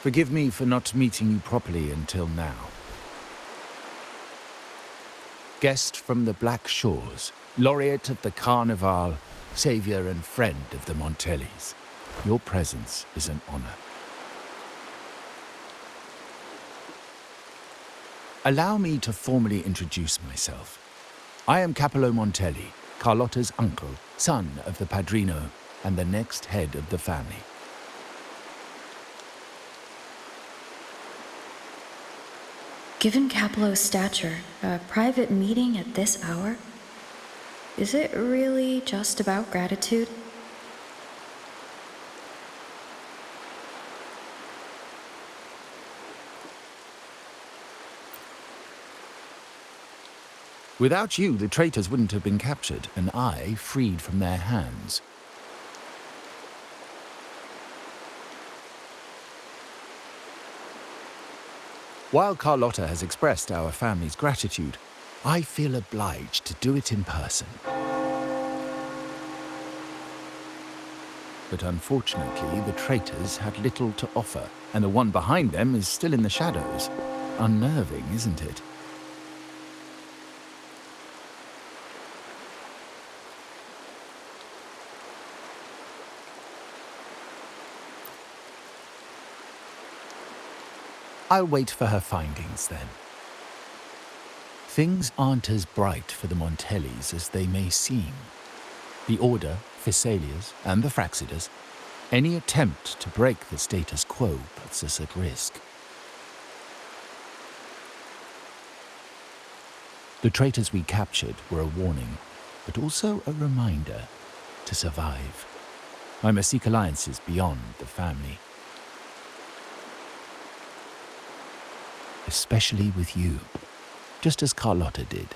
Forgive me for not meeting you properly until now. Guest from the Black Shores, laureate of the Carnival, savior and friend of the Montellis. Your presence is an honor. Allow me to formally introduce myself. I am Capello Montelli, Carlota's uncle, son of the Padrino, and the next head of the family. Given Capello's stature, a private meeting at this hour? Is it really just about gratitude? Without you, the traitors wouldn't have been captured, and I freed from their hands. While Carlota has expressed our family's gratitude, I feel obliged to do it in person. But unfortunately, the traitors had little to offer, and the one behind them is still in the shadows. Unnerving, isn't it? I'll wait for her findings, then. Things aren't as bright for the Montellis as they may seem. The Order, Physaelias, and the Fraxidas, any attempt to break the status quo puts us at risk. The traitors we captured were a warning, but also a reminder to survive. I must seek alliances beyond the family. Especially with you, just as Carlota did.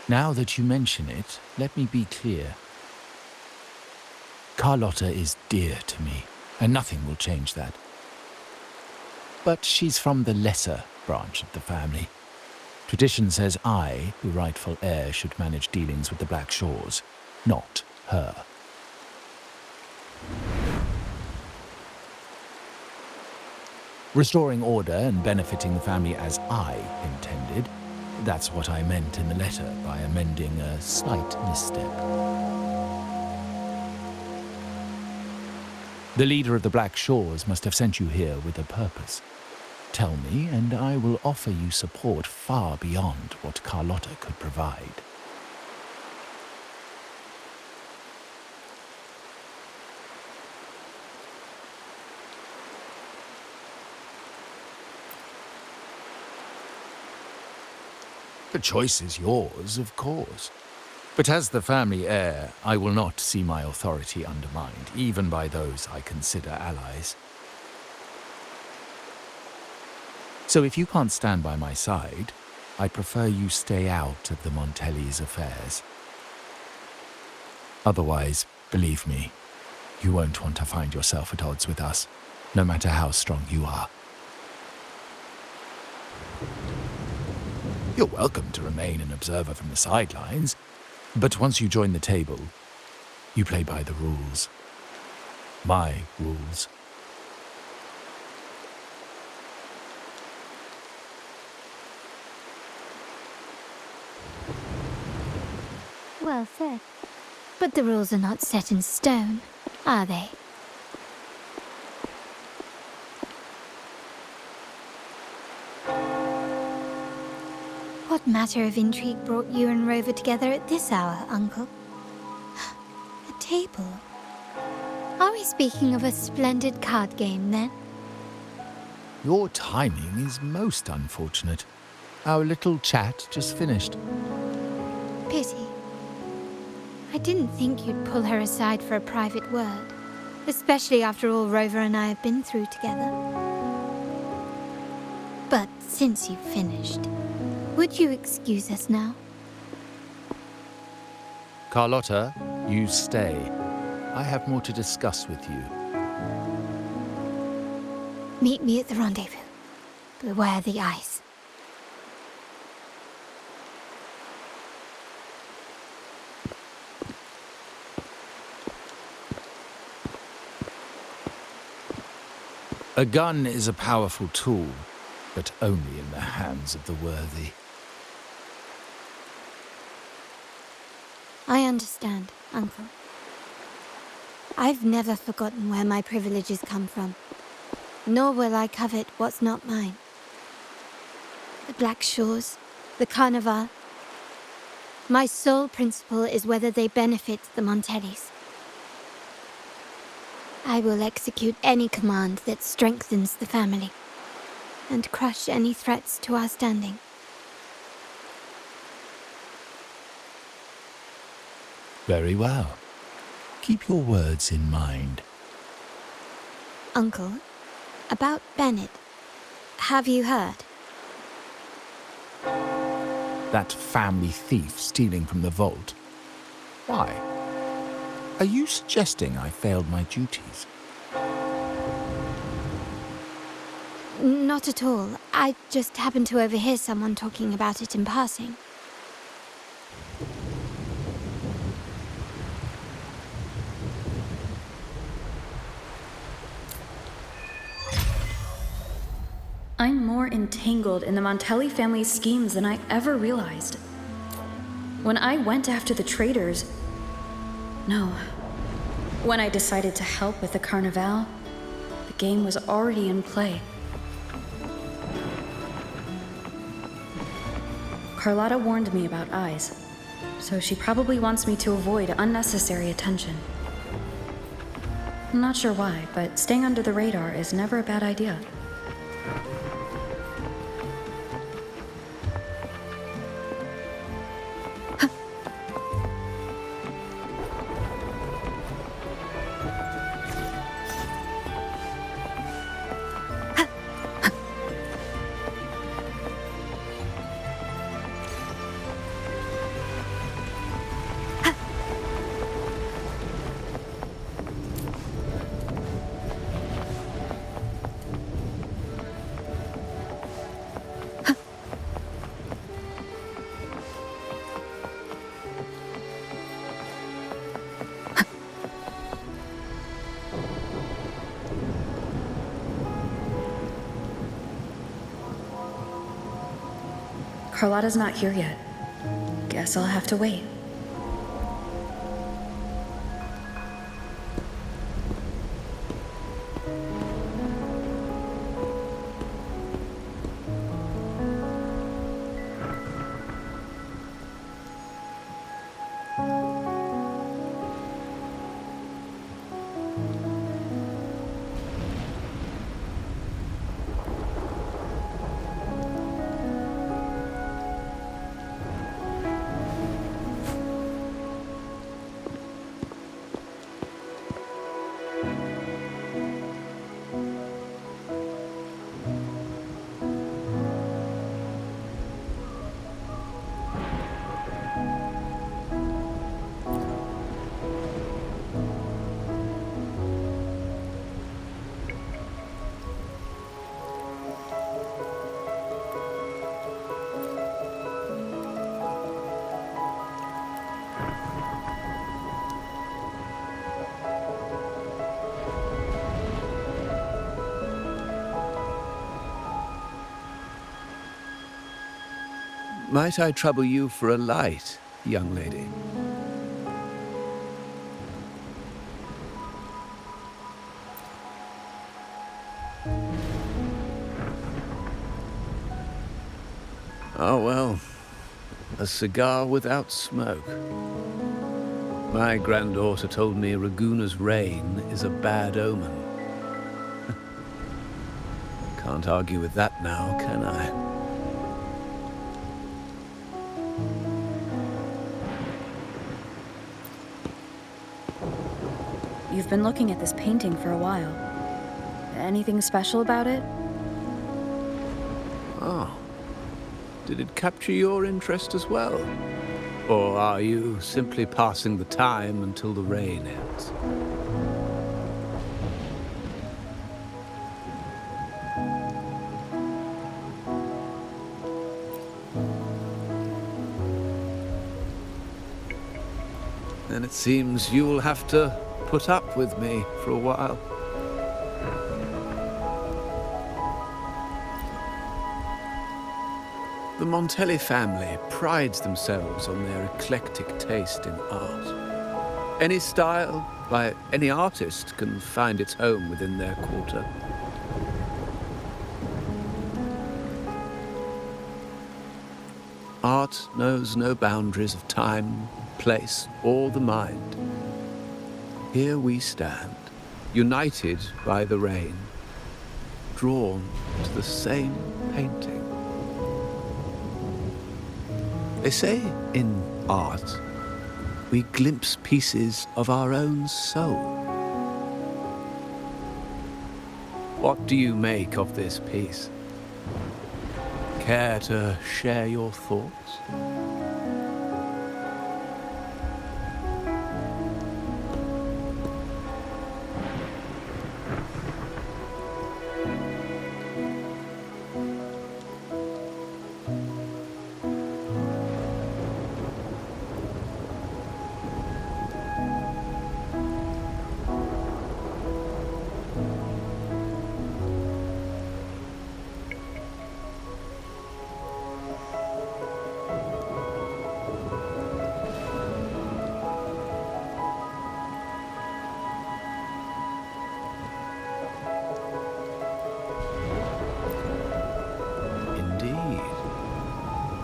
Now that you mention it, let me be clear. Carlota is dear to me, and nothing will change that. But she's from the lesser branch of the family. Tradition says I, the rightful heir, should manage dealings with the Black Shores, not her. Restoring order and benefiting the family as I intended, that's what I meant in the letter by amending a slight misstep. The leader of the Black Shores must have sent you here with a purpose. Tell me, and I will offer you support far beyond what Carlota could provide. The choice is yours, of course. But as the family heir, I will not see my authority undermined, even by those I consider allies. So if you can't stand by my side, I'd prefer you stay out of the Montellis' affairs. Otherwise, believe me, you won't want to find yourself at odds with us, no matter how strong you are. You're welcome to remain an observer from the sidelines, but once you join the table, you play by the rules. My rules. Well said. But the rules are not set in stone, are they? What matter of intrigue brought you and Rover together at this hour, Uncle? A table? Are we speaking of a splendid card game, then? Your timing is most unfortunate. Our little chat just finished. Pity. I didn't think you'd pull her aside for a private word, especially after all Rover and I have been through together. But since you've finished, would you excuse us now? Carlota, you stay. I have more to discuss with you. Meet me at the rendezvous. Beware the ice. A gun is a powerful tool, but only in the hands of the worthy. I understand, Uncle. I've never forgotten where my privileges come from, nor will I covet what's not mine. The Black Shores, the Carnival. My sole principle is whether they benefit the Montellis. I will execute any command that strengthens the family, and crush any threats to our standing. Very well. Keep your words in mind. Uncle, about Bennett, have you heard? That family thief stealing from the vault. Why? Are you suggesting I failed my duties? Not at all. I just happened to overhear someone talking about it in passing. I'm more entangled in the Montelli family's schemes than I ever realized. When I went after the traitors... No. When I decided to help with the Carnival, the game was already in play. Carlota warned me about eyes, so she probably wants me to avoid unnecessary attention. I'm not sure why, but staying under the radar is never a bad idea. Carlotta's not here yet. Guess I'll have to wait. Might I trouble you for a light, young lady? Oh, well, a cigar without smoke. My granddaughter told me Raguna's rain is a bad omen. Can't argue with that now, can I? You've been looking at this painting for a while. Anything special about it? Oh. Did it capture your interest as well? Or are you simply passing the time until the rain ends? Then it seems you'll have to put up with me for a while. The Montelli family prides themselves on their eclectic taste in art. Any style, by any artist, can find its home within their quarter. Art knows no boundaries of time, place, or the mind. Here we stand, united by the rain, drawn to the same painting. They say in art, we glimpse pieces of our own soul. What do you make of this piece? Care to share your thoughts?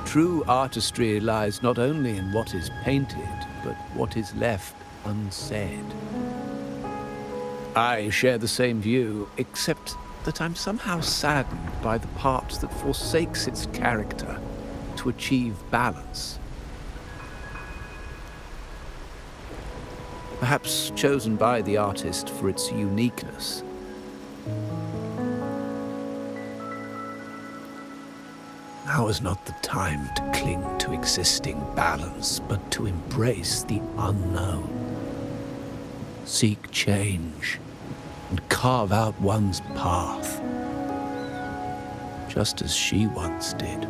True artistry lies not only in what is painted, but what is left unsaid. I share the same view, except that I'm somehow saddened by the part that forsakes its character to achieve balance. Perhaps chosen by the artist for its uniqueness. Now is not the time to cling to existing balance, but to embrace the unknown. Seek change and carve out one's path, just as she once did.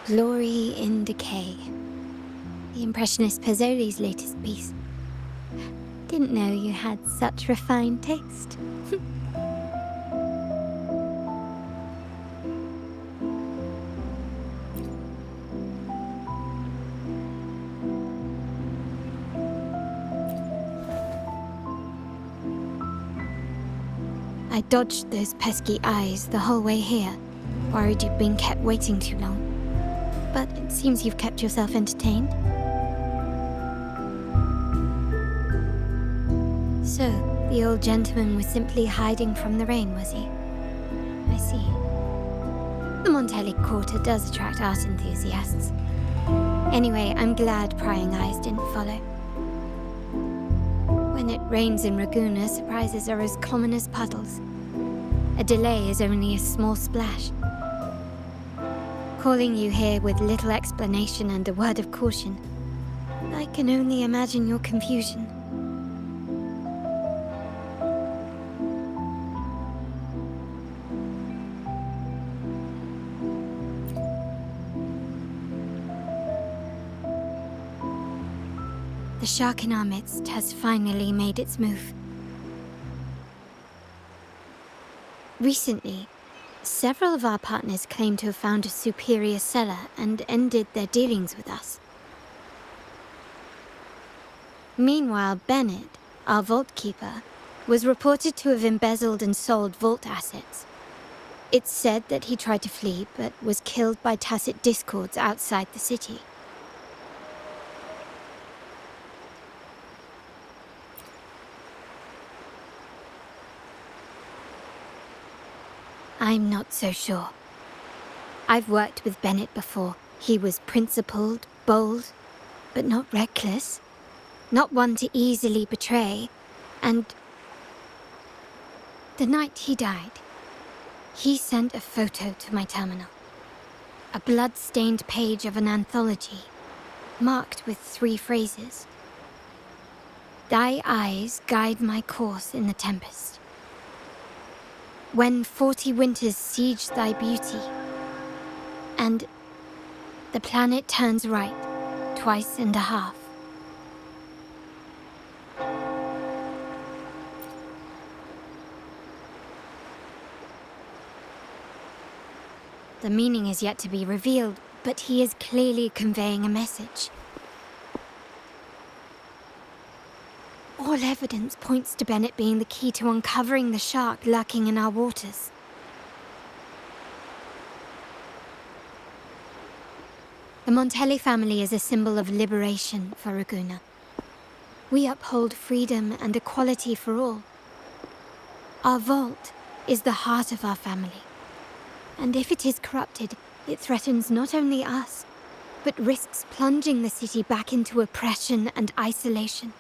Glory in Decay. The Impressionist Pazzoli's latest piece. Didn't know you had such refined taste. I dodged those pesky eyes the whole way here, worried you'd been kept waiting too long. But it seems you've kept yourself entertained. So, the old gentleman was simply hiding from the rain, was he? I see. The Montelli Quarter does attract art enthusiasts. Anyway, I'm glad prying eyes didn't follow. When it rains in Ragusa, surprises are as common as puddles. A delay is only a small splash. Calling you here with little explanation and a word of caution, I can only imagine your confusion. The shark in our midst has finally made its move. Recently, several of our partners claim to have found a superior cellar and ended their dealings with us. Meanwhile, Bennett, our vault keeper, was reported to have embezzled and sold vault assets. It's said that he tried to flee, but was killed by tacit discords outside the city. I'm not so sure. I've worked with Bennett before. He was principled, bold, but not reckless. Not one to easily betray, and The night he died, he sent a photo to my terminal. A blood-stained page of an anthology, marked with 3 phrases. Thy eyes guide my course in the tempest. When 40 winters siege thy beauty, and the planet turns right, twice and a half. The meaning is yet to be revealed, but he is clearly conveying a message. All evidence points to Bennett being the key to uncovering the shark lurking in our waters. The Montelli family is a symbol of liberation for Raguna. We uphold freedom and equality for all. Our vault is the heart of our family. And if it is corrupted, it threatens not only us, but risks plunging the city back into oppression and isolation.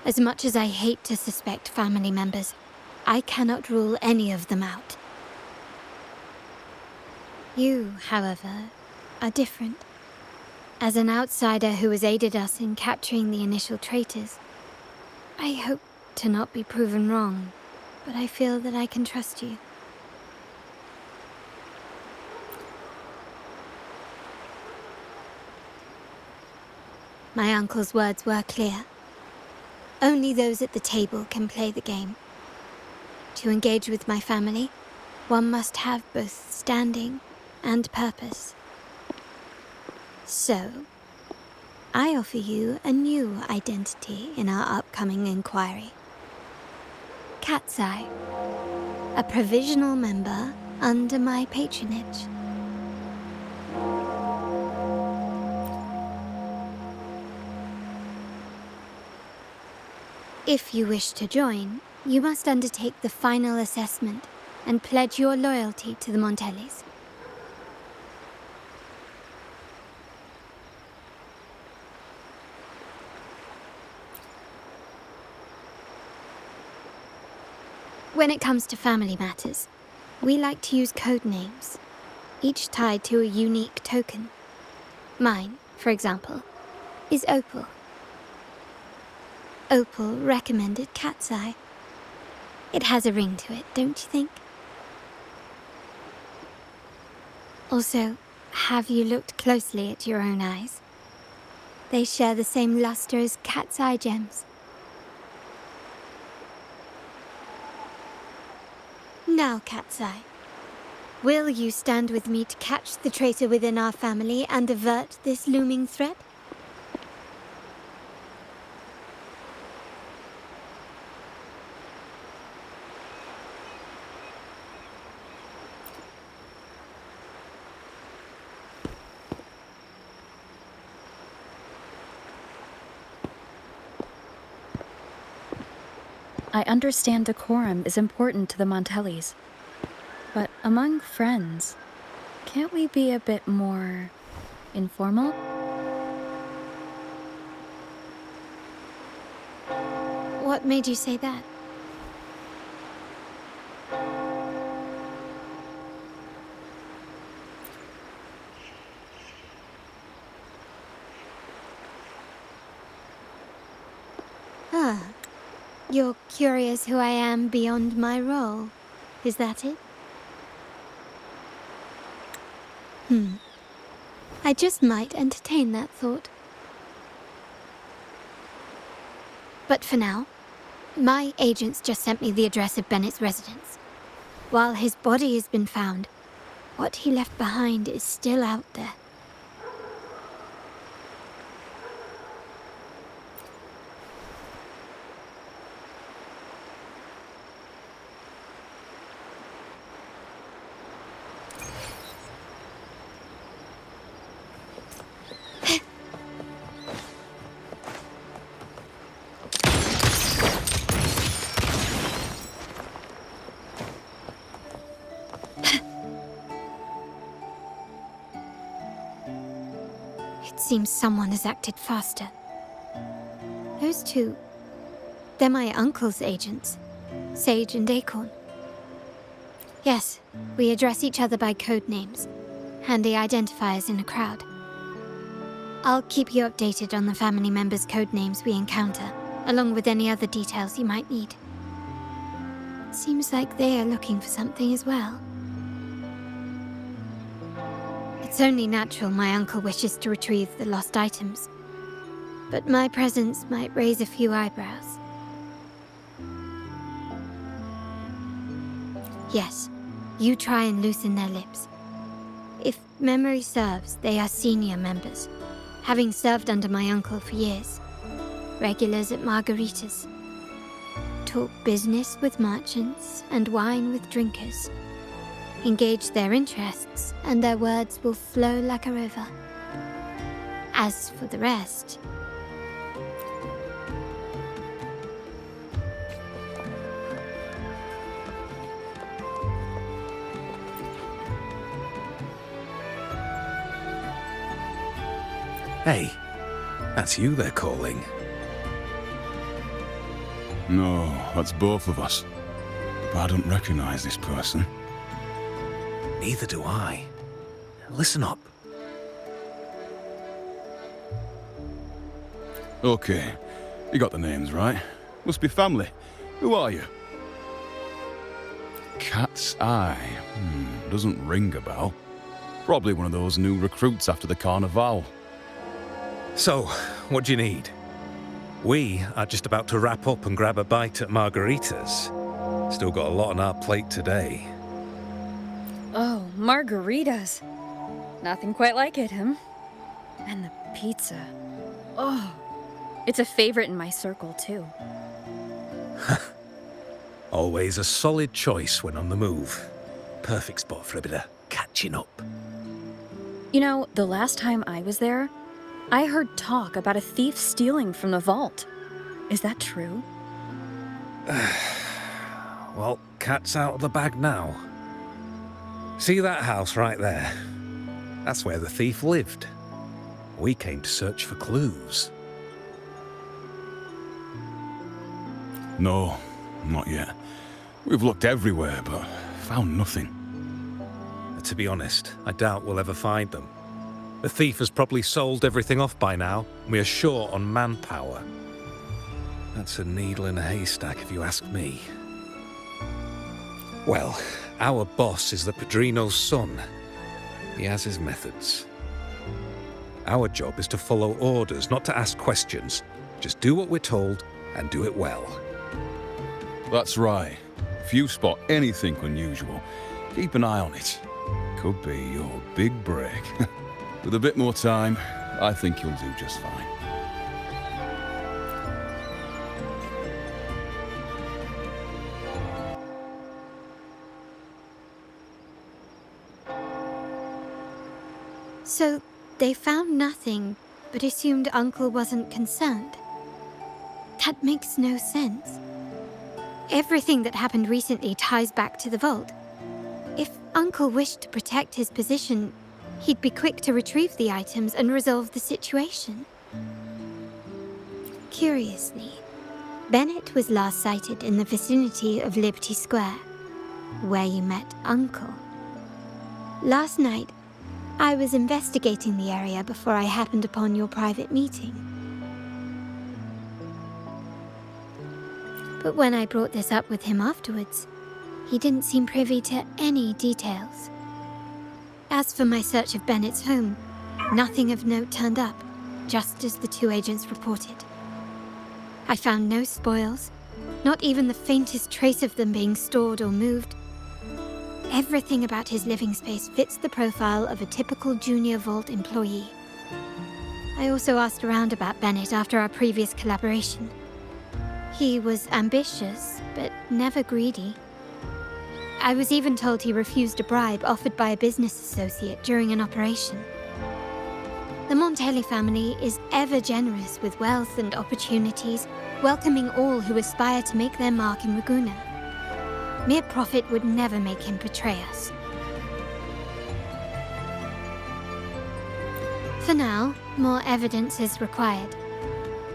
As much as I hate to suspect family members, I cannot rule any of them out. You, however, are different. As an outsider who has aided us in capturing the initial traitors, I hope to not be proven wrong, but I feel that I can trust you. My uncle's words were clear. Only those at the table can play the game. To engage with my family, one must have both standing and purpose. So, I offer you a new identity in our upcoming inquiry. Cat's Eye, a provisional member under my patronage. If you wish to join, you must undertake the final assessment and pledge your loyalty to the Montellis. When it comes to family matters, we like to use code names, each tied to a unique token. Mine, for example, is Opal. Opal recommended Cat's Eye. It has a ring to it, don't you think? Also, have you looked closely at your own eyes? They share the same luster as Cat's Eye gems. Now, Cat's Eye, will you stand with me to catch the traitor within our family and avert this looming threat? I understand decorum is important to the Montellis, but among friends, can't we be a bit more informal? What made you say that? Ah. You're curious who I am beyond my role, is that it? I just might entertain that thought. But for now, my agents just sent me the address of Bennett's residence. While his body has been found, what he left behind is still out there. It seems someone has acted faster. Those two, they're my uncle's agents. Sage and Acorn. Yes, we address each other by code names, handy identifiers in a crowd. I'll keep you updated on the family members' code names we encounter, along with any other details you might need. Seems like they are looking for something as well. It's only natural my uncle wishes to retrieve the lost items, but my presence might raise a few eyebrows. Yes, you try and loosen their lips. If memory serves, they are senior members, having served under my uncle for years. Regulars at margaritas. Talk business with merchants and wine with drinkers. Engage their interests, and their words will flow like a river. As for the rest... Hey, that's you they're calling. No, that's both of us. But I don't recognize this person. Neither do I. Listen up. Okay, you got the names right. Must be family. Who are you? Cat's Eye. Doesn't ring a bell. Probably one of those new recruits after the Carnival. So, what do you need? We are just about to wrap up and grab a bite at margaritas. Still got a lot on our plate today. Oh, margaritas. Nothing quite like it, huh? And the pizza. Oh, it's a favorite in my circle, too. Always a solid choice when on the move. Perfect spot for a bit of catching up. You know, the last time I was there, I heard talk about a thief stealing from the vault. Is that true? Well, cat's out of the bag now. See that house right there? That's where the thief lived. We came to search for clues. No, not yet. We've looked everywhere, but found nothing. To be honest, I doubt we'll ever find them. The thief has probably sold everything off by now. We are short on manpower. That's a needle in a haystack, if you ask me. Well, our boss is the Padrino's son. He has his methods. Our job is to follow orders, not to ask questions. Just do what we're told, and do it well. That's right. If you spot anything unusual, keep an eye on it. Could be your big break. With a bit more time, I think you'll do just fine. So, they found nothing, but assumed Uncle wasn't concerned. That makes no sense. Everything that happened recently ties back to the vault. If Uncle wished to protect his position, he'd be quick to retrieve the items and resolve the situation. Curiously, Bennett was last sighted in the vicinity of Liberty Square, where you met Uncle. Last night, I was investigating the area before I happened upon your private meeting. But when I brought this up with him afterwards, he didn't seem privy to any details. As for my search of Bennett's home, nothing of note turned up, just as the two agents reported. I found no spoils, not even the faintest trace of them being stored or moved. Everything about his living space fits the profile of a typical junior vault employee. I also asked around about Bennett after our previous collaboration. He was ambitious, but never greedy. I was even told he refused a bribe offered by a business associate during an operation. The Montelli family is ever generous with wealth and opportunities, welcoming all who aspire to make their mark in Ragusa. Mere profit would never make him betray us. For now, more evidence is required.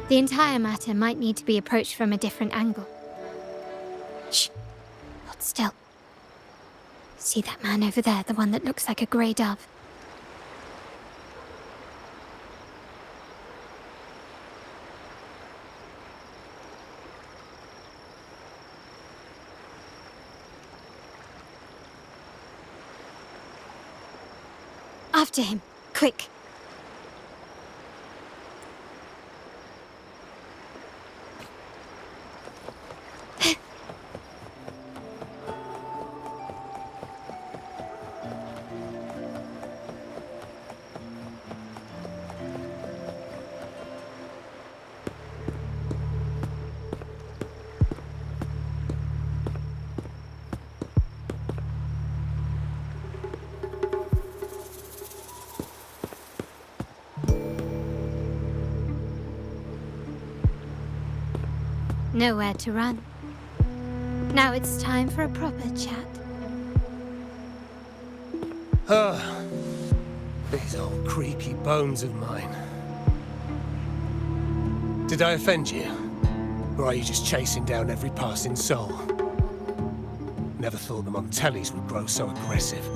The entire matter might need to be approached from a different angle. Shh. Hold still. See that man over there, the one that looks like a grey dove? After him, quick. Nowhere to run. Now it's time for a proper chat. These old creaky bones of mine. Did I offend you? Or are you just chasing down every passing soul? Never thought the Montellis would grow so aggressive.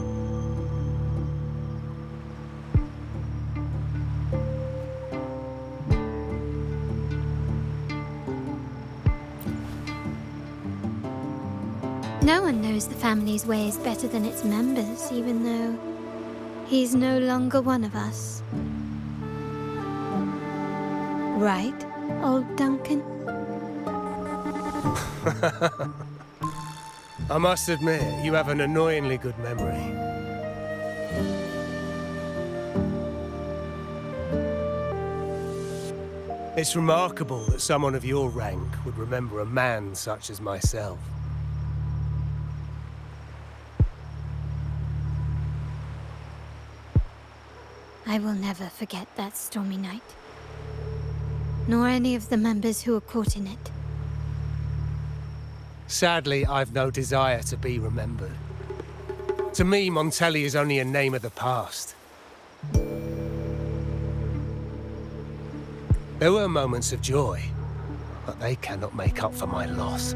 No one knows the family's ways better than its members, even though he's no longer one of us. Right, old Duncan? I must admit, you have an annoyingly good memory. It's remarkable that someone of your rank would remember a man such as myself. I will never forget that stormy night. Nor any of the members who were caught in it. Sadly, I've no desire to be remembered. To me, Montelli is only a name of the past. There were moments of joy, but they cannot make up for my loss.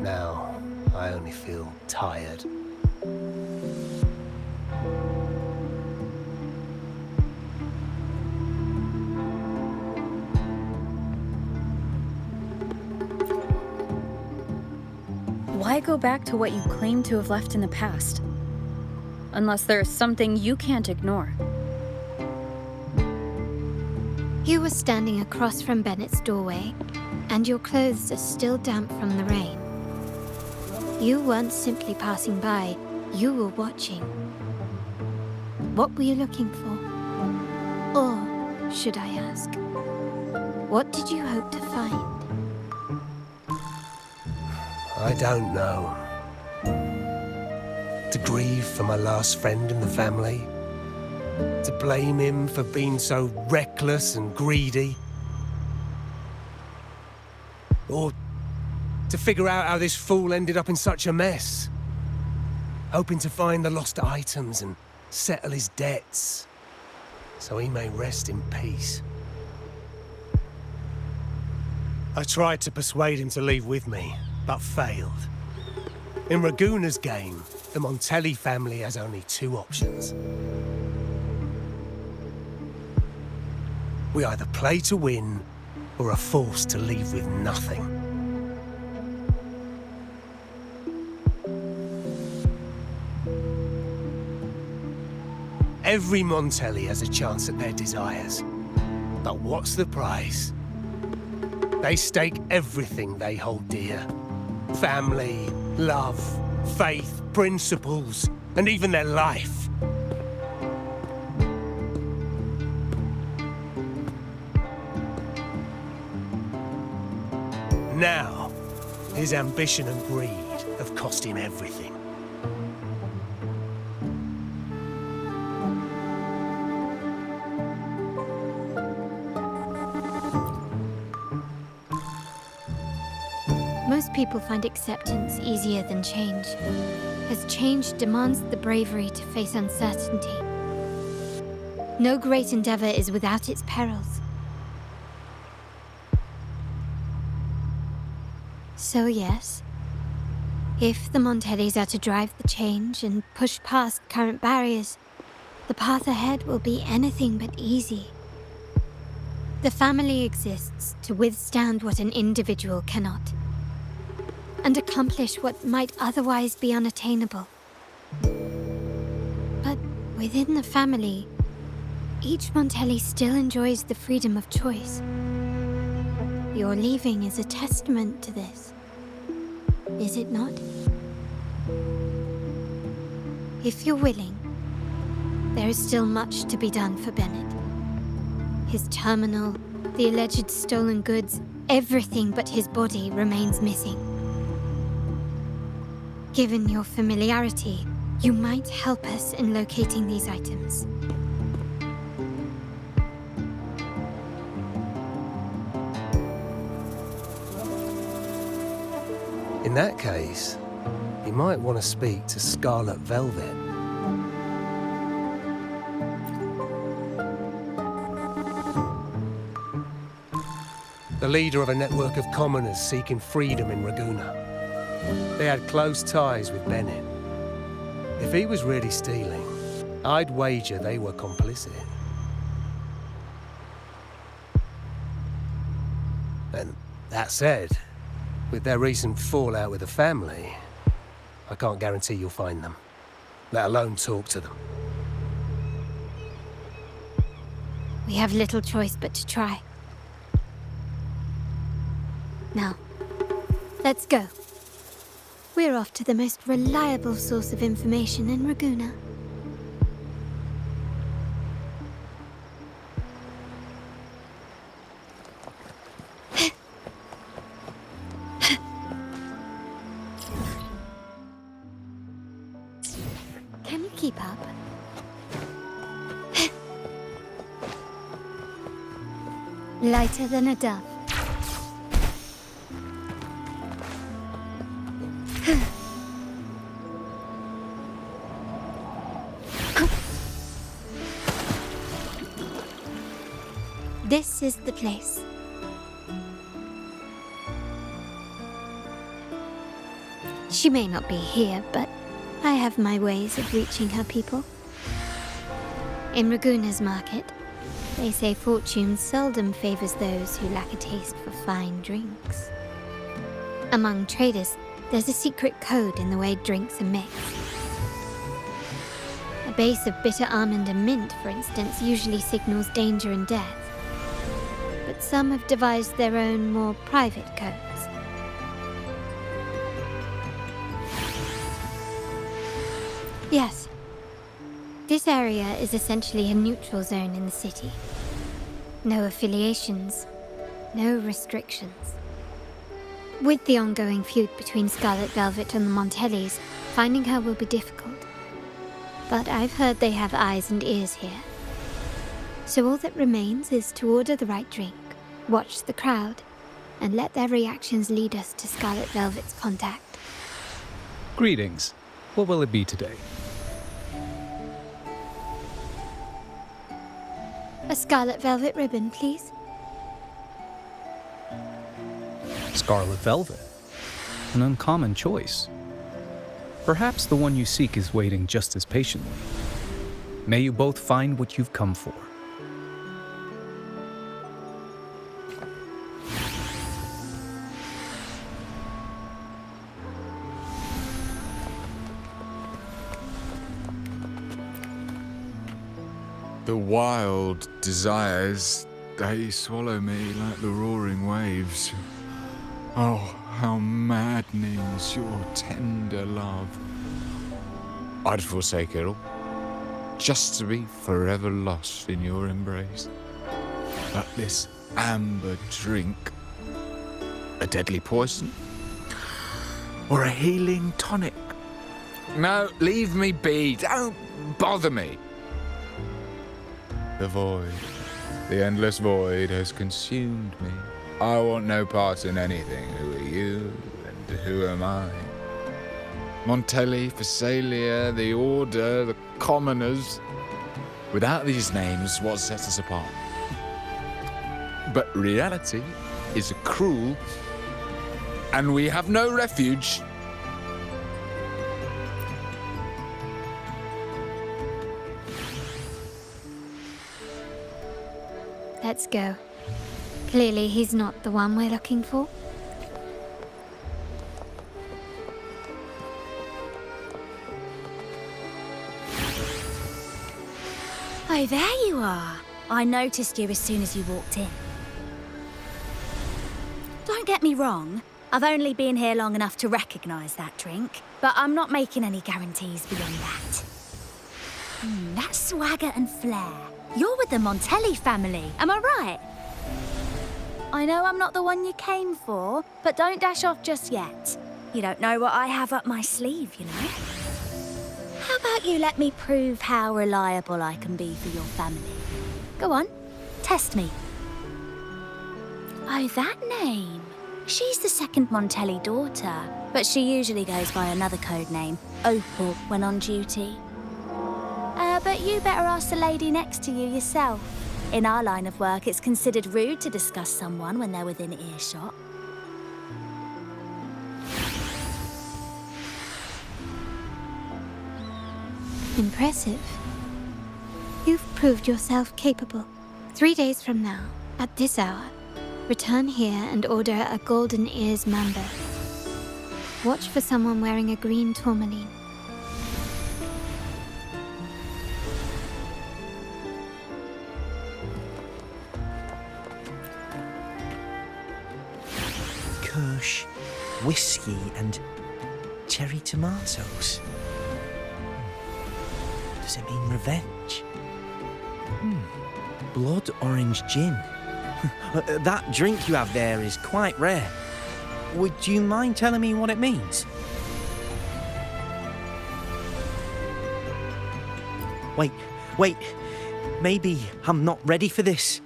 Now, I only feel tired. Why go back to what you claim to have left in the past? Unless there is something you can't ignore. You were standing across from Bennett's doorway, and your clothes are still damp from the rain. You weren't simply passing by, you were watching. What were you looking for? Or, should I ask, what did you hope to find? I don't know. To grieve for my last friend in the family? To blame him for being so reckless and greedy? Or to figure out how this fool ended up in such a mess? Hoping to find the lost items and settle his debts, so he may rest in peace. I tried to persuade him to leave with me, but failed. In Raguna's game, the Montelli family has only two options. We either play to win, or are forced to leave with nothing. Every Montelli has a chance at their desires. But what's the price? They stake everything they hold dear. Family, love, faith, principles, and even their life. Now, his ambition and greed have cost him everything. Most people find acceptance easier than change, as change demands the bravery to face uncertainty. No great endeavor is without its perils. So yes, If the Montellis are to drive the change and push past current barriers, the path ahead will be anything but easy. The family exists to withstand what an individual cannot, and accomplish what might otherwise be unattainable. But within the family, each Montelli still enjoys the freedom of choice. Your leaving is a testament to this, is it not? If you're willing, there is still much to be done for Bennett. His terminal, the alleged stolen goods, everything but his body remains missing. Given your familiarity, you might help us in locating these items. In that case, you might want to speak to Scarlet Velvet. The leader of a network of commoners seeking freedom in Ragusa. They had close ties with Bennett. If he was really stealing, I'd wager they were complicit. And that said, with their recent fallout with the family, I can't guarantee you'll find them, let alone talk to them. We have little choice but to try. Now, let's go. We're off to the most reliable source of information in Ragusa. Can you keep up? Lighter than a dove. This is the place. She may not be here, but I have my ways of reaching her people. In Ragusa's market, they say fortune seldom favors those who lack a taste for fine drinks. Among traders, there's a secret code in the way drinks are mixed. A base of bitter almond and mint, for instance, usually signals danger and death. But some have devised their own, more private codes. Yes. This area is essentially a neutral zone in the city. No affiliations, no restrictions. With the ongoing feud between Scarlet Velvet and the Montellis, finding her will be difficult. But I've heard they have eyes and ears here. So all that remains is to order the right drink, watch the crowd, and let their reactions lead us to Scarlet Velvet's contact. Greetings. What will it be today? A Scarlet Velvet ribbon, please. Scarlet Velvet. An uncommon choice. Perhaps the one you seek is waiting just as patiently. May you both find what you've come for. The wild desires, they swallow me like the roaring waves. Oh, how maddening is your tender love. I'd forsake it all, just to be forever lost in your embrace. But this amber drink, a deadly poison? Or a healing tonic? No, leave me be, don't bother me. The void, the endless void has consumed me. I want no part in anything. Who are you and who am I? Montelli, Phasalia, the Order, the Commoners. Without these names, what sets us apart? But reality is cruel, and we have no refuge let's go. Clearly he's not the one we're looking for. Oh, there you are. I noticed you as soon as you walked in. Don't get me wrong, I've only been here long enough to recognise that drink, but I'm not making any guarantees beyond that. That swagger and flair. You're with the Montelli family, am I right? I know I'm not the one you came for, but don't dash off just yet. You don't know what I have up my sleeve, you know? How about you let me prove how reliable I can be for your family? Go on, test me. Oh, that name. She's the second Montelli daughter, but she usually goes by another code name, Opal, when on duty. But you better ask the lady next to you yourself. In our line of work, it's considered rude to discuss someone when they're within earshot. Impressive. You've proved yourself capable. 3 days from now, at this hour, return here and order a golden ears mambo. Watch for someone wearing a green tourmaline. Kirsch, whiskey, and cherry tomatoes. Does it mean revenge? Blood orange gin. That drink you have there is quite rare. Would you mind telling me what it means? Wait. Maybe I'm not ready for this.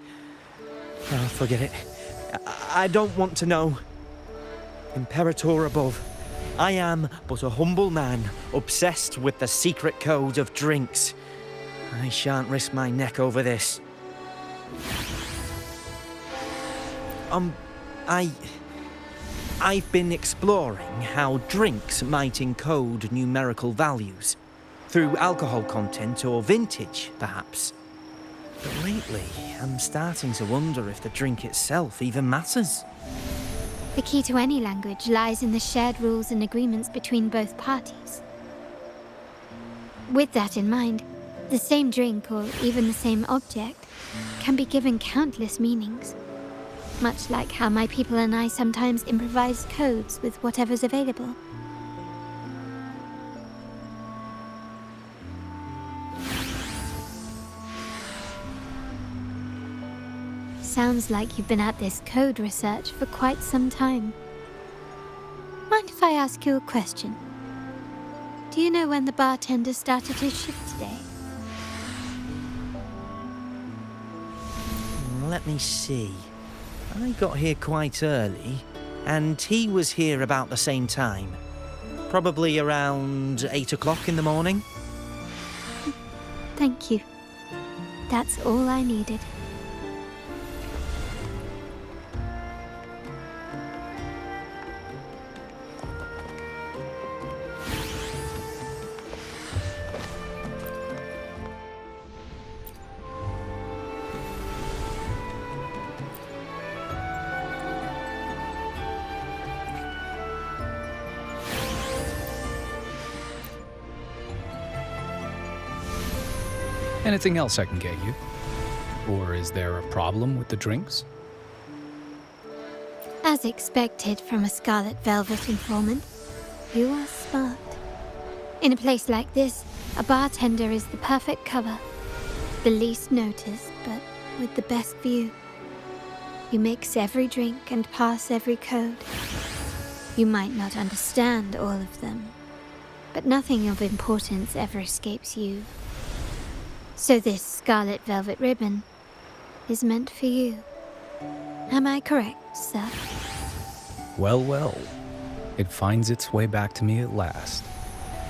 Oh, forget it. I don't want to know. Imperator above, I am but a humble man, obsessed with the secret code of drinks. I shan't risk my neck over this. I've been exploring how drinks might encode numerical values. Through alcohol content or vintage, perhaps. But lately, I'm starting to wonder if the drink itself even matters. The key to any language lies in the shared rules and agreements between both parties. With that in mind, the same drink, or even the same object, can be given countless meanings. Much like how my people and I sometimes improvise codes with whatever's available. Sounds like you've been at this code research for quite some time. Mind if I ask you a question? Do you know when the bartender started his shift today? Let me see. I got here quite early, and he was here about the same time. Probably around 8 o'clock in the morning. Thank you. That's all I needed. Anything else I can get you? Or is there a problem with the drinks? As expected from a Scarlet Velvet informant, you are smart. In a place like this, a bartender is the perfect cover. The least noticed, but with the best view. You mix every drink and pass every code. You might not understand all of them, but nothing of importance ever escapes you. So this Scarlet Velvet ribbon is meant for you. Am I correct, sir? Well. It finds its way back to me at last.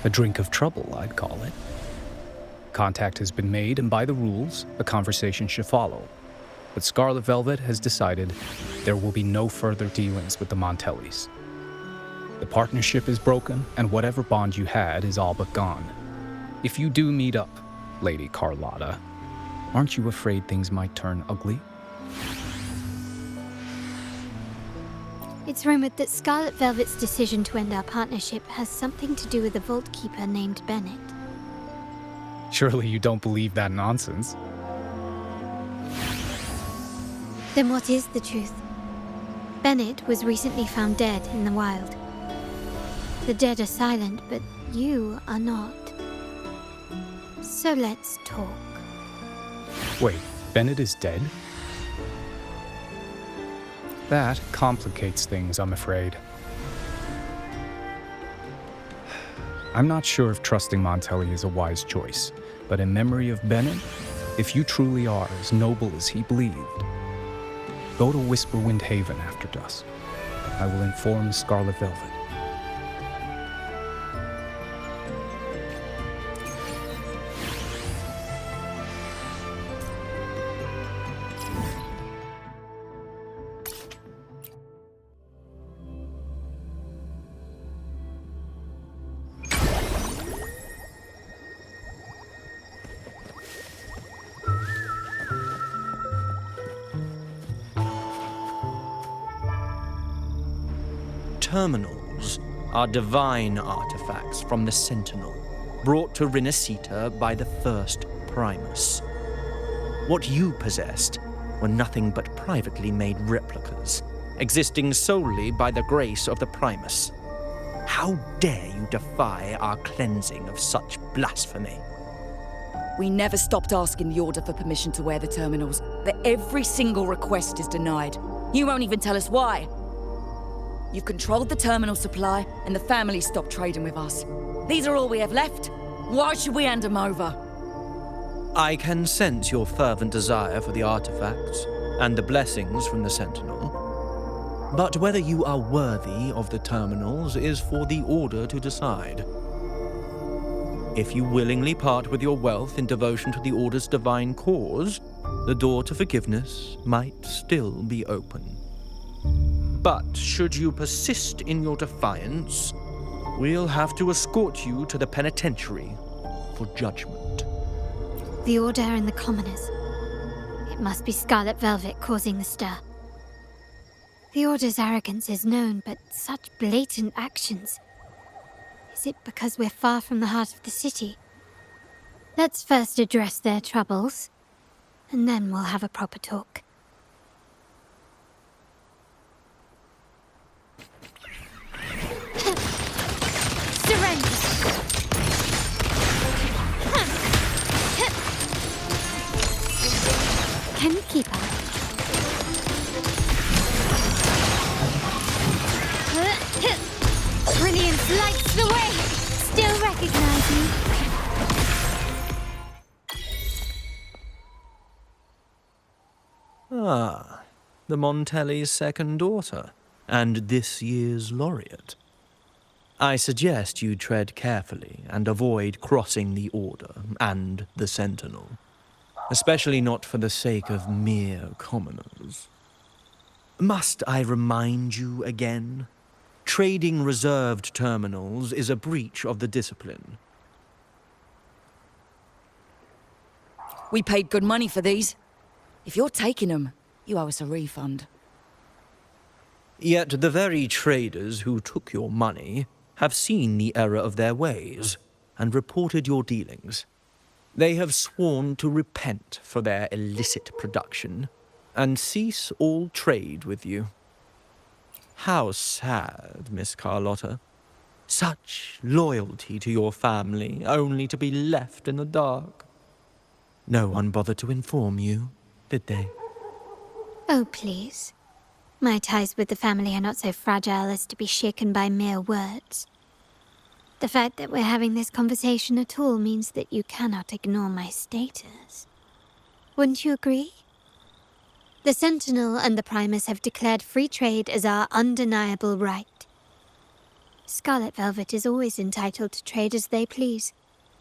A drink of trouble, I'd call it. Contact has been made, and by the rules, a conversation should follow. But Scarlet Velvet has decided there will be no further dealings with the Montellis. The partnership is broken, and whatever bond you had is all but gone. If you do meet up, Lady Carlota, aren't you afraid things might turn ugly? It's rumored that Scarlet Velvet's decision to end our partnership has something to do with a vault keeper named Bennett. Surely you don't believe that nonsense. Then what is the truth? Bennett was recently found dead in the wild. The dead are silent, but you are not. So let's talk. Wait, Bennett is dead? That complicates things, I'm afraid. I'm not sure if trusting Montelli is a wise choice, but in memory of Bennett, if you truly are as noble as he believed, go to Whisperwind Haven after dusk. I will inform Scarlet Velvet. Terminals are divine artifacts from the Sentinel, brought to Rinascita by the first Primus. What you possessed were nothing but privately made replicas, existing solely by the grace of the Primus. How dare you defy our cleansing of such blasphemy? We never stopped asking the Order for permission to wear the terminals, but every single request is denied. You won't even tell us why. You've controlled the terminal supply, and the family stopped trading with us. These are all we have left. Why should we hand them over? I can sense your fervent desire for the artifacts and the blessings from the Sentinel. But whether you are worthy of the terminals is for the Order to decide. If you willingly part with your wealth in devotion to the Order's divine cause, the door to forgiveness might still be open. But should you persist in your defiance, we'll have to escort you to the penitentiary for judgment. The Order and the commoners. It must be Scarlet Velvet causing the stir. The Order's arrogance is known, but such blatant actions. Is it because we're far from the heart of the city? Let's first address their troubles, and then we'll have a proper talk. Surrender! Can you keep up? Brilliance lights the way! Still recognize me? Ah, the Montelli's second daughter, and this year's laureate. I suggest you tread carefully and avoid crossing the Order and the Sentinel, especially not for the sake of mere commoners. Must I remind you again? Trading reserved terminals is a breach of the discipline. We paid good money for these. If you're taking them, you owe us a refund. Yet the very traders who took your money have seen the error of their ways and reported your dealings. They have sworn to repent for their illicit production and cease all trade with you. How sad, Miss Carlota. Such loyalty to your family, only to be left in the dark. No one bothered to inform you, did they? Oh, please. My ties with the family are not so fragile as to be shaken by mere words. The fact that we're having this conversation at all means that you cannot ignore my status. Wouldn't you agree? The Sentinel and the Primus have declared free trade as our undeniable right. Scarlet Velvet is always entitled to trade as they please,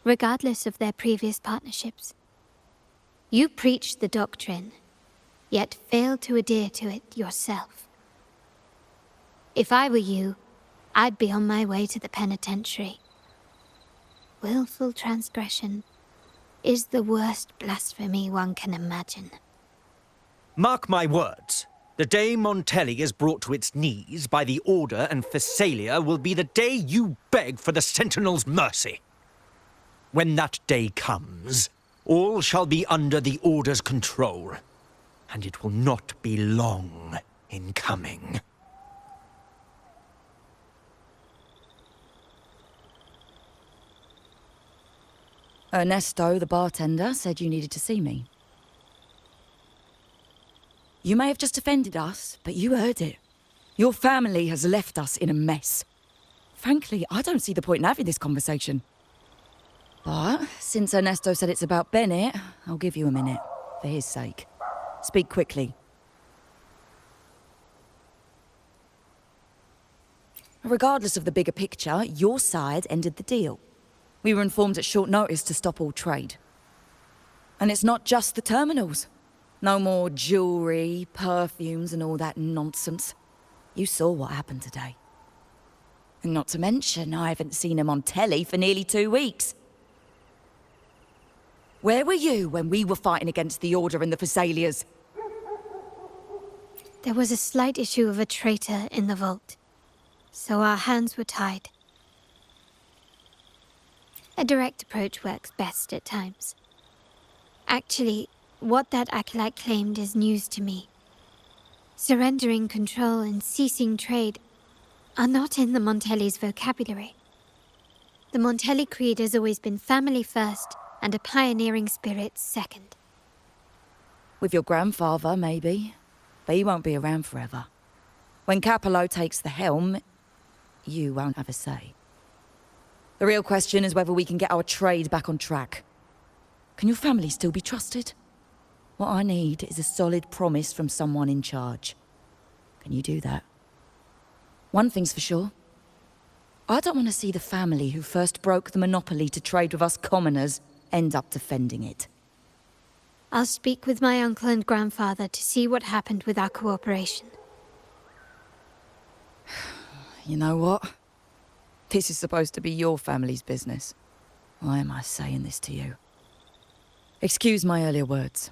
regardless of their previous partnerships. You preach the doctrine, yet fail to adhere to it yourself. If I were you, I'd be on my way to the penitentiary. Willful transgression is the worst blasphemy one can imagine. Mark my words. The day Montelli is brought to its knees by the Order and Phasalia will be the day you beg for the Sentinel's mercy. When that day comes, all shall be under the Order's control, and it will not be long in coming. Ernesto, the bartender, said you needed to see me. You may have just offended us, but you heard it. Your family has left us in a mess. Frankly, I don't see the point in having this conversation. But since Ernesto said it's about Bennett, I'll give you a minute, for his sake. Speak quickly. Regardless of the bigger picture, your side ended the deal. We were informed at short notice to stop all trade. And it's not just the terminals. No more jewelry, perfumes, and all that nonsense. You saw what happened today. And not to mention, I haven't seen him on telly for nearly 2 weeks. Where were you when we were fighting against the Order and the Phasalias? There was a slight issue of a traitor in the vault, so our hands were tied. A direct approach works best at times. Actually, what that acolyte claimed is news to me. Surrendering control and ceasing trade are not in the Montelli's vocabulary. The Montelli creed has always been family first and a pioneering spirit second. With your grandfather, maybe. But he won't be around forever. When Capello takes the helm, you won't have a say. The real question is whether we can get our trade back on track. Can your family still be trusted? What I need is a solid promise from someone in charge. Can you do that? One thing's for sure. I don't want to see the family who first broke the monopoly to trade with us commoners end up defending it. I'll speak with my uncle and grandfather to see what happened with our cooperation. You know what? This is supposed to be your family's business. Why am I saying this to you? Excuse my earlier words.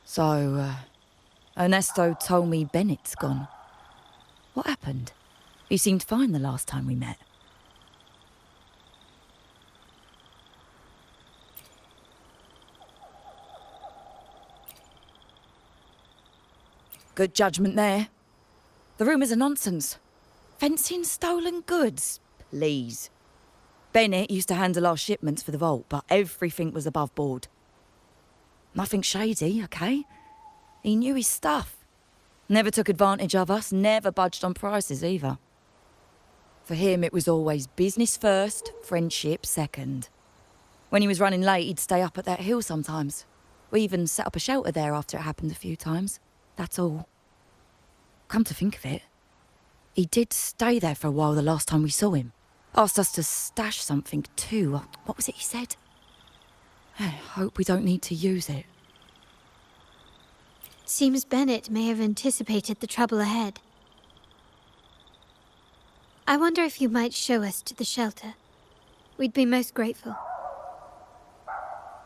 So, Ernesto told me Bennett's gone. What happened? He seemed fine the last time we met. Good judgment there. The rumours are nonsense. Fencing stolen goods, please. Bennett used to handle our shipments for the vault, but everything was above board. Nothing shady, okay? He knew his stuff. Never took advantage of us, never budged on prices either. For him, it was always business first, friendship second. When he was running late, he'd stay up at that hill sometimes. We even set up a shelter there after it happened a few times. That's all. Come to think of it, he did stay there for a while the last time we saw him. Asked us to stash something too. What was it he said? I hope we don't need to use it. Seems Bennett may have anticipated the trouble ahead. I wonder if you might show us to the shelter. We'd be most grateful.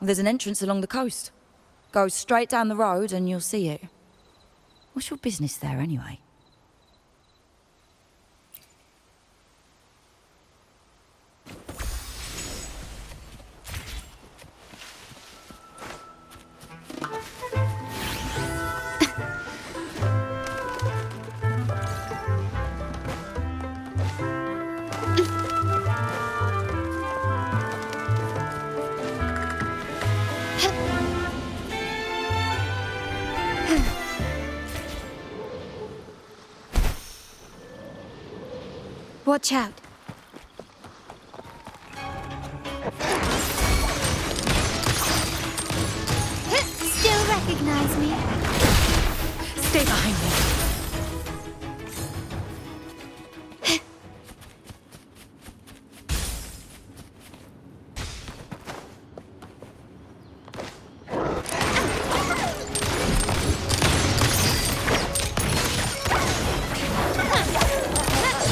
There's an entrance along the coast. Go straight down the road and you'll see it. What's your business there anyway? Watch out. Still recognize me? Stay behind me.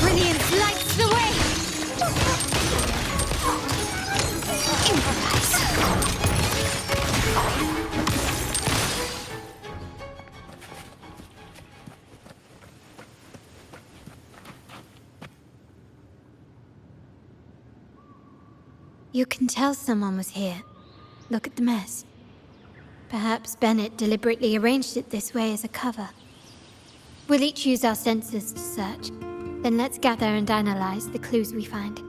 Brilliant lights the way! You can tell someone was here. Look at the mess. Perhaps Bennett deliberately arranged it this way as a cover. We'll each use our senses to search. Then let's gather and analyze the clues we find.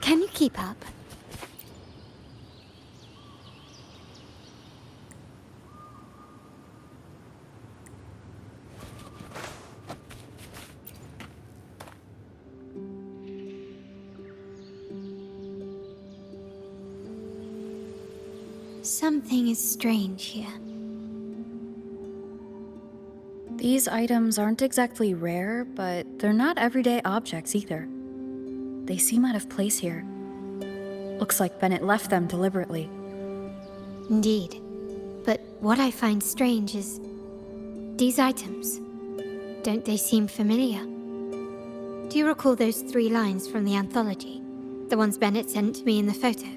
Can you keep up? Something is strange here. These items aren't exactly rare, but they're not everyday objects either. They seem out of place here. Looks like Bennett left them deliberately. Indeed. But what I find strange is these items. Don't they seem familiar? Do you recall those 3 lines from the anthology? The ones Bennett sent to me in the photo?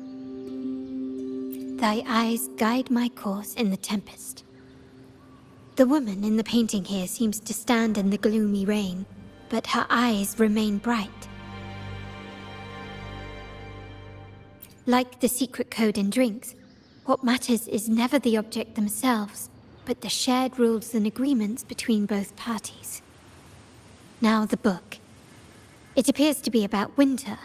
Thy eyes guide my course in the tempest. The woman in the painting here seems to stand in the gloomy rain, but her eyes remain bright. Like the secret code in drinks, what matters is never the object themselves, but the shared rules and agreements between both parties. Now the book. It appears to be about winter,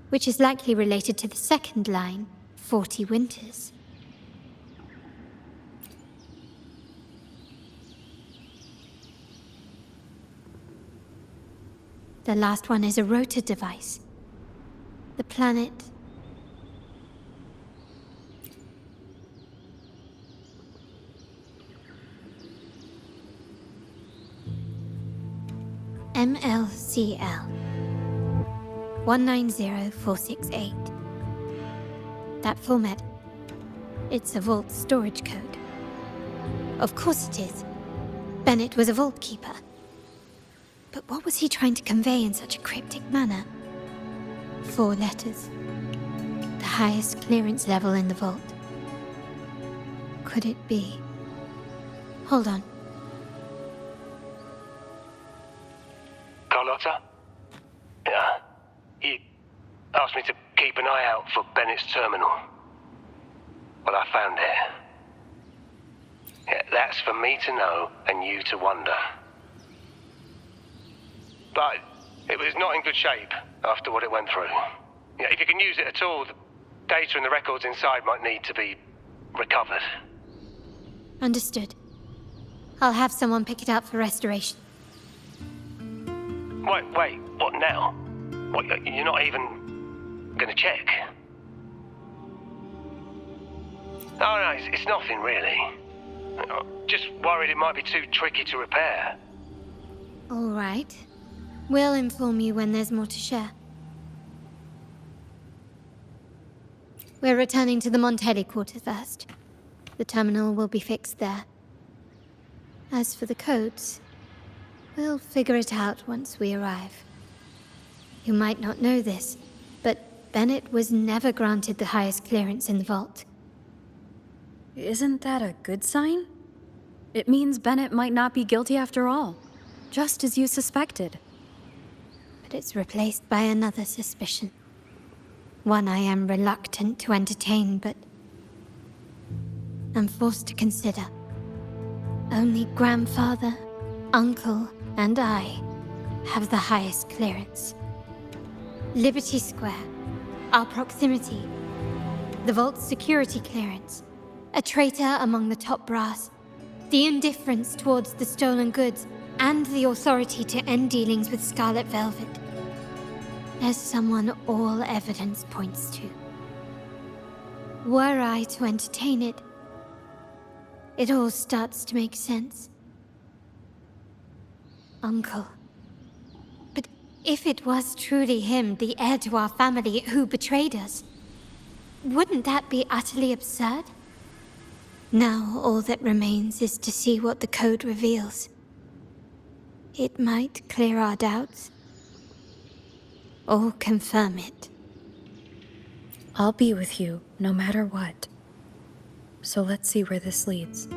which is likely related to the second line, 40 winters. The last one is a rotor device. The planet... MLCL 190468. That format. It's a vault storage code. Of course it is. Bennett was a vault keeper. But what was he trying to convey in such a cryptic manner? 4 letters. The highest clearance level in the vault. Could it be? Hold on. Carlota? Yeah. He asked me to keep an eye out for Bennett's terminal. Well, I found it. Yeah, that's for me to know and you to wonder. But it was not in good shape after what it went through. Yeah, if you can use it at all, the data and the records inside might need to be recovered. Understood. I'll have someone pick it up for restoration. Wait, what now? What, you're not even gonna check? No, it's nothing really. Just worried it might be too tricky to repair. All right. We'll inform you when there's more to share. We're returning to the Montelli quarter first. The terminal will be fixed there. As for the codes, we'll figure it out once we arrive. You might not know this, but Bennett was never granted the highest clearance in the vault. Isn't that a good sign? It means Bennett might not be guilty after all, just as you suspected. But it's replaced by another suspicion. One I am reluctant to entertain, but I'm forced to consider. Only grandfather, uncle, and I have the highest clearance. Liberty Square, our proximity, the vault's security clearance, a traitor among the top brass, the indifference towards the stolen goods, and the authority to end dealings with Scarlet Velvet. There's someone all evidence points to. Were I to entertain it, it all starts to make sense. Uncle, If it was truly him, the heir to our family, who betrayed us, wouldn't that be utterly absurd? Now all that remains is to see what the code reveals. It might clear our doubts, or confirm it. I'll be with you, no matter what. So let's see where this leads.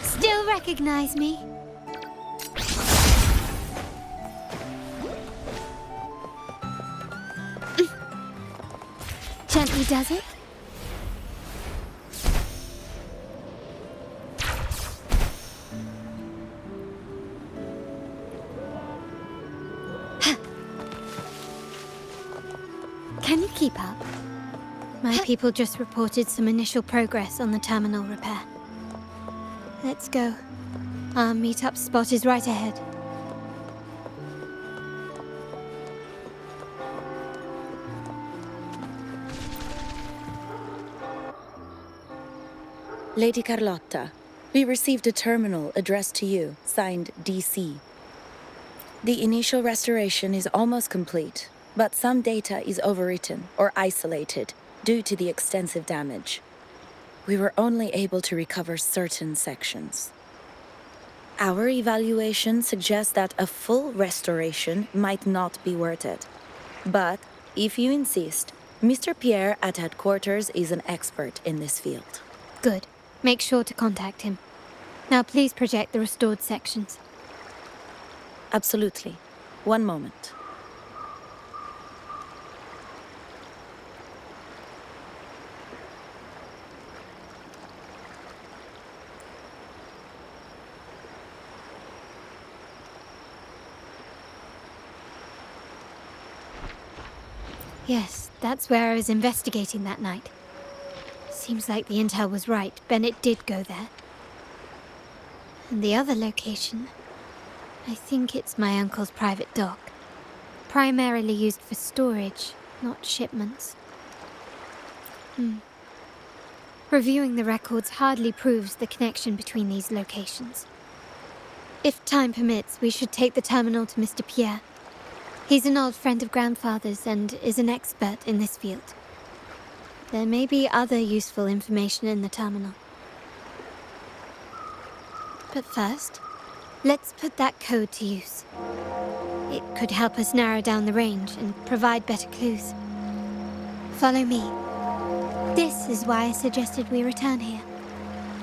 Still recognize me? Gently does it? Can you keep up? My people just reported some initial progress on the terminal repair. Let's go. Our meetup spot is right ahead. Lady Carlota, we received a terminal addressed to you, signed DC. The initial restoration is almost complete, but some data is overwritten or isolated due to the extensive damage. We were only able to recover certain sections. Our evaluation suggests that a full restoration might not be worth it. But, if you insist, Mr. Pierre at headquarters is an expert in this field. Good. Make sure to contact him. Now please project the restored sections. Absolutely. One moment. Yes, that's where I was investigating that night. Seems like the intel was right. Bennett did go there. And the other location, I think it's my uncle's private dock. Primarily used for storage, not shipments. Reviewing the records hardly proves the connection between these locations. If time permits, we should take the terminal to Mr. Pierre. He's an old friend of Grandfather's and is an expert in this field. There may be other useful information in the terminal. But first, let's put that code to use. It could help us narrow down the range and provide better clues. Follow me. This is why I suggested we return here.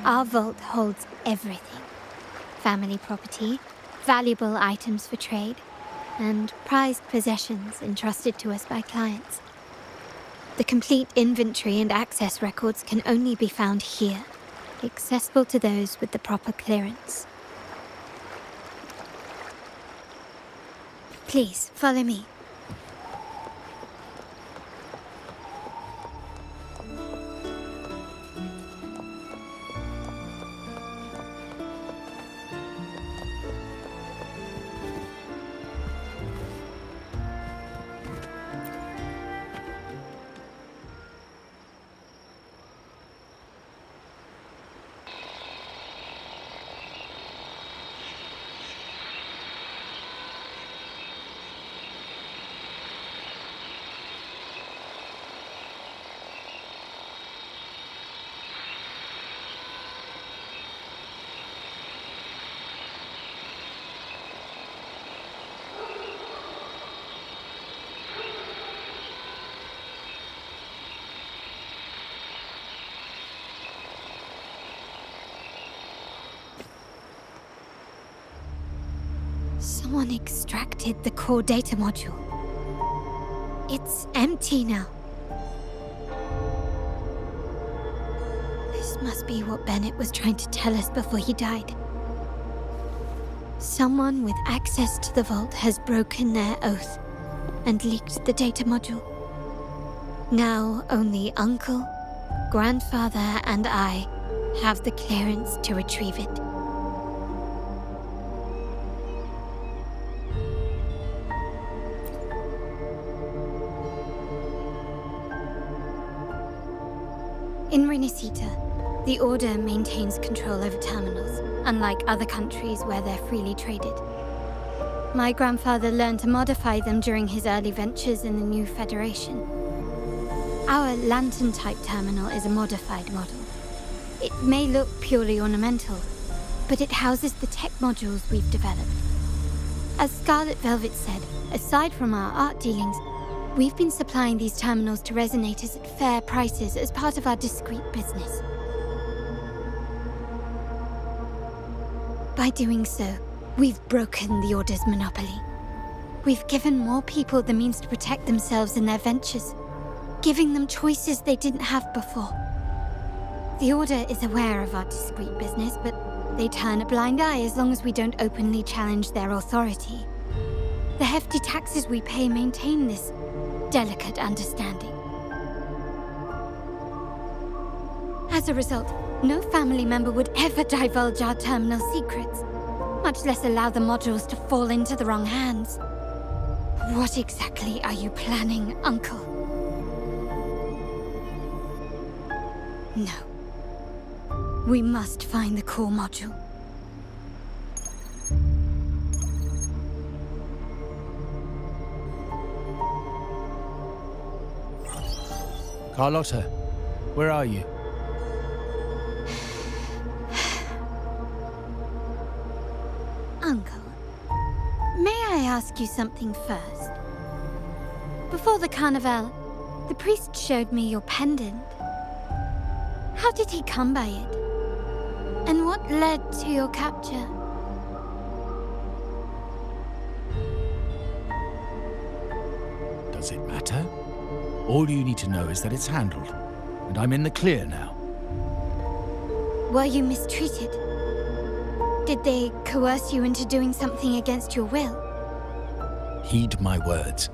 Our vault holds everything. Family property, valuable items for trade, and prized possessions entrusted to us by clients. The complete inventory and access records can only be found here, accessible to those with the proper clearance. Please, follow me. Someone extracted the core data module. It's empty now. This must be what Bennett was trying to tell us before he died. Someone with access to the vault has broken their oath and leaked the data module. Now only Uncle, Grandfather, and I have the clearance to retrieve it. In Renisita, the Order maintains control over terminals, unlike other countries where they're freely traded. My grandfather learned to modify them during his early ventures in the new Federation. Our lantern-type terminal is a modified model. It may look purely ornamental, but it houses the tech modules we've developed. As Scarlet Velvet said, aside from our art dealings, we've been supplying these terminals to resonators at fair prices as part of our discreet business. By doing so, we've broken the Order's monopoly. We've given more people the means to protect themselves in their ventures, giving them choices they didn't have before. The Order is aware of our discreet business, but they turn a blind eye as long as we don't openly challenge their authority. The hefty taxes we pay maintain this delicate understanding. As a result, no family member would ever divulge our terminal secrets, much less allow the modules to fall into the wrong hands. What exactly are you planning, Uncle? No. We must find the core module. Carlota, where are you? Uncle, may I ask you something first? Before the carnival, the priest showed me your pendant. How did he come by it? And what led to your capture? Does it matter? All you need to know is that it's handled, and I'm in the clear now. Were you mistreated? Did they coerce you into doing something against your will? Heed my words.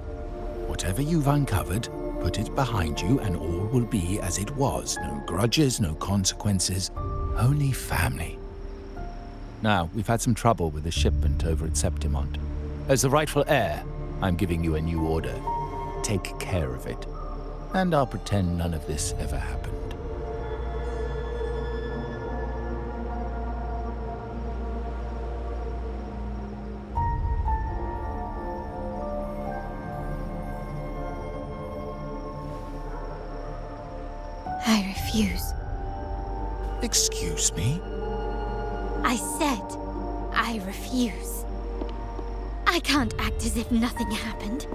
Whatever you've uncovered, put it behind you and all will be as it was. No grudges, no consequences, only family. Now, we've had some trouble with the shipment over at Septimont. As the rightful heir, I'm giving you a new order. Take care of it. And I'll pretend none of this ever happened. I refuse. Excuse me? I said, I refuse. I can't act as if nothing happened.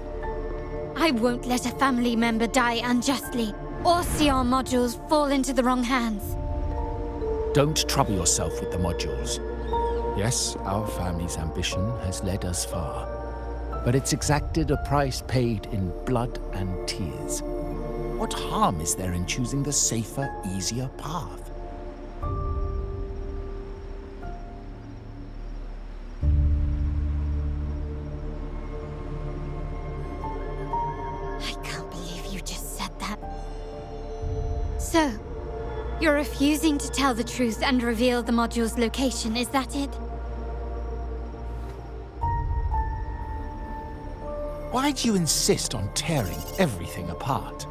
I won't let a family member die unjustly, or see our modules fall into the wrong hands. Don't trouble yourself with the modules. Yes, our family's ambition has led us far, but it's exacted a price paid in blood and tears. What harm is there in choosing the safer, easier path? I can't believe you just said that. So, you're refusing to tell the truth and reveal the module's location, is that it? Why do you insist on tearing everything apart?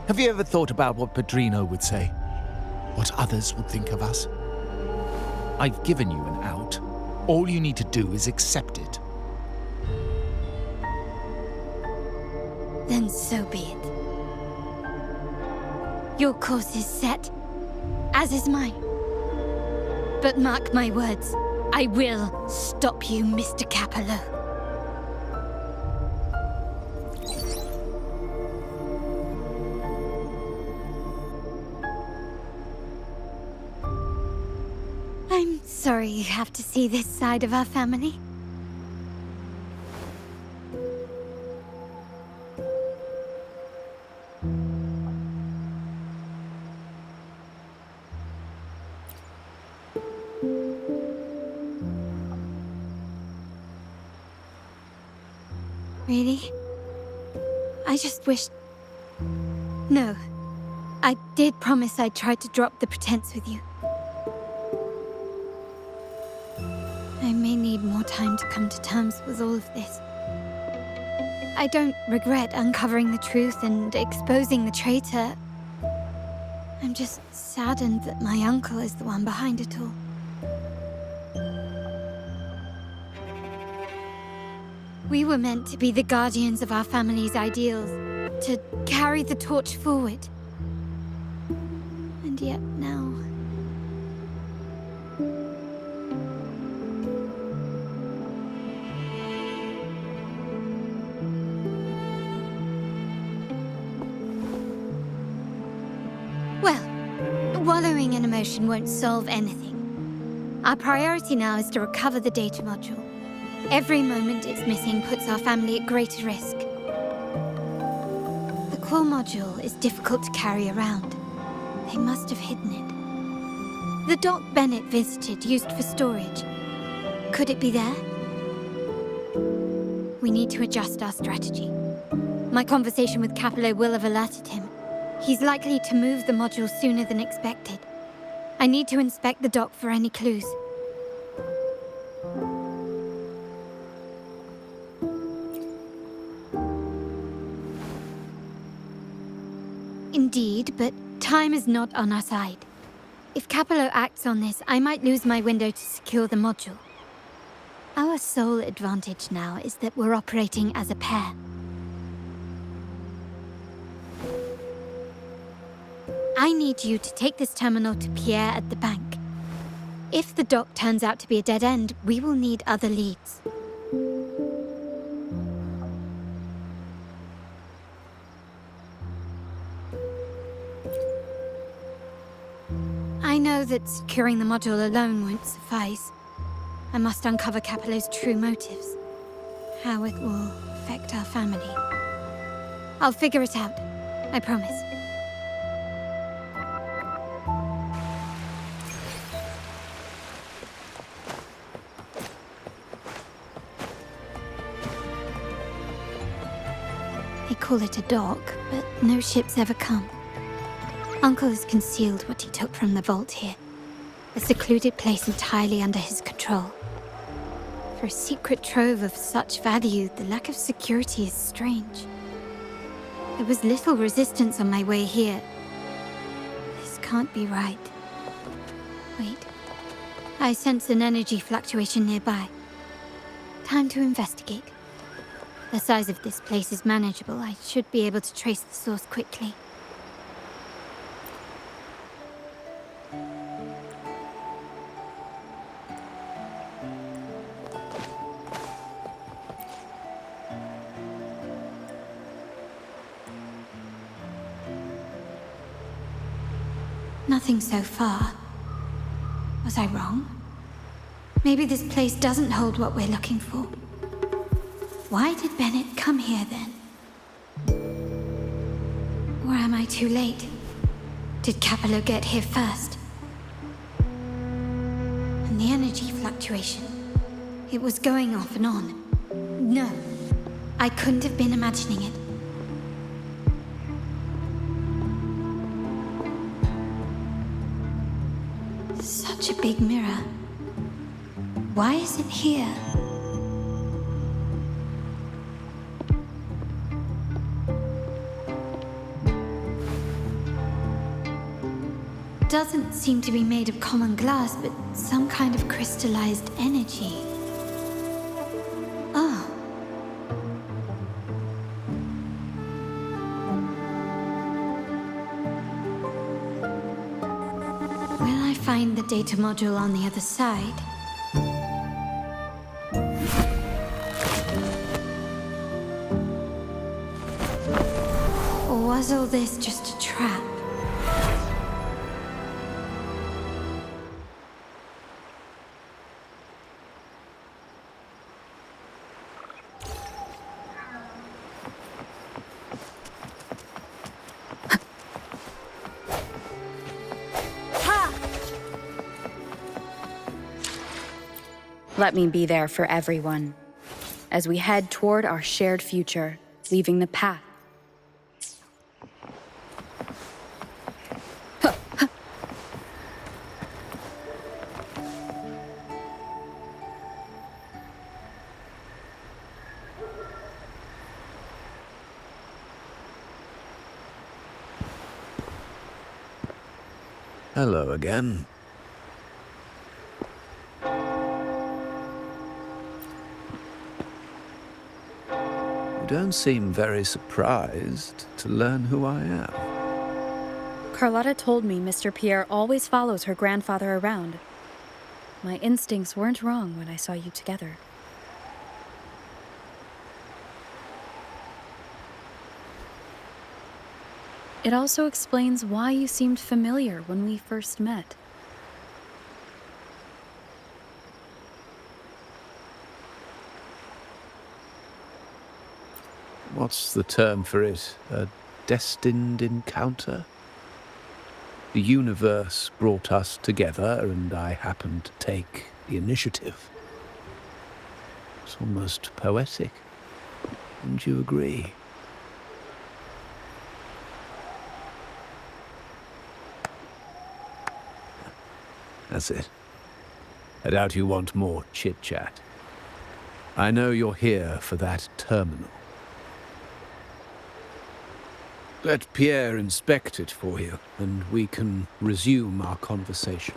Have you ever thought about what Padrino would say? What others would think of us? I've given you an out. All you need to do is accept it. Then so be it. Your course is set, as is mine. But mark my words, I will stop you, Mr. Capello. I'm sorry you have to see this side of our family. Really? I just wished... No. I did promise I'd try to drop the pretense with you. need more time to come to terms with all of this. I don't regret uncovering the truth and exposing the traitor. I'm just saddened that my uncle is the one behind it all. We were meant to be the guardians of our family's ideals, to carry the torch forward. And yet now... Well, wallowing in emotion won't solve anything. Our priority now is to recover the data module. Every moment it's missing puts our family at greater risk. The core module is difficult to carry around. They must have hidden it. The dock Bennett visited used for storage. Could it be there? We need to adjust our strategy. My conversation with Capello will have alerted him. He's likely to move the module sooner than expected. I need to inspect the dock for any clues. Indeed, but time is not on our side. If Capello acts on this, I might lose my window to secure the module. Our sole advantage now is that we're operating as a pair. I need you to take this terminal to Pierre at the bank. If the dock turns out to be a dead end, we will need other leads. I know that securing the module alone won't suffice. I must uncover Capello's true motives. How it will affect our family. I'll figure it out. I promise. They call it a dock, but no ships ever come. Uncle has concealed what he took from the vault here. A secluded place entirely under his control. For a secret trove of such value, the lack of security is strange. There was little resistance on my way here. This can't be right. Wait. I sense an energy fluctuation nearby. Time to investigate. The size of this place is manageable. I should be able to trace the source quickly. Nothing so far. Was I wrong? Maybe this place doesn't hold what we're looking for. Why did Bennett come here then? Or am I too late? Did Capello get here first? And the energy fluctuation. It was going off and on. No, I couldn't have been imagining it. Such a big mirror. Why is it here? Doesn't seem to be made of common glass, but some kind of crystallized energy. Oh. Will I find the data module on the other side? Or was all this just a trap? Let me be there for everyone, as we head toward our shared future, leaving the path. Hello again. You don't seem very surprised to learn who I am. Carlota told me Mr. Pierre always follows her grandfather around. My instincts weren't wrong when I saw you together. It also explains why you seemed familiar when we first met. What's the term for it? A destined encounter? The universe brought us together, and I happened to take the initiative. It's almost poetic. Wouldn't you agree? That's it. I doubt you want more chit-chat. I know you're here for that terminal. Let Pierre inspect it for you, and we can resume our conversation.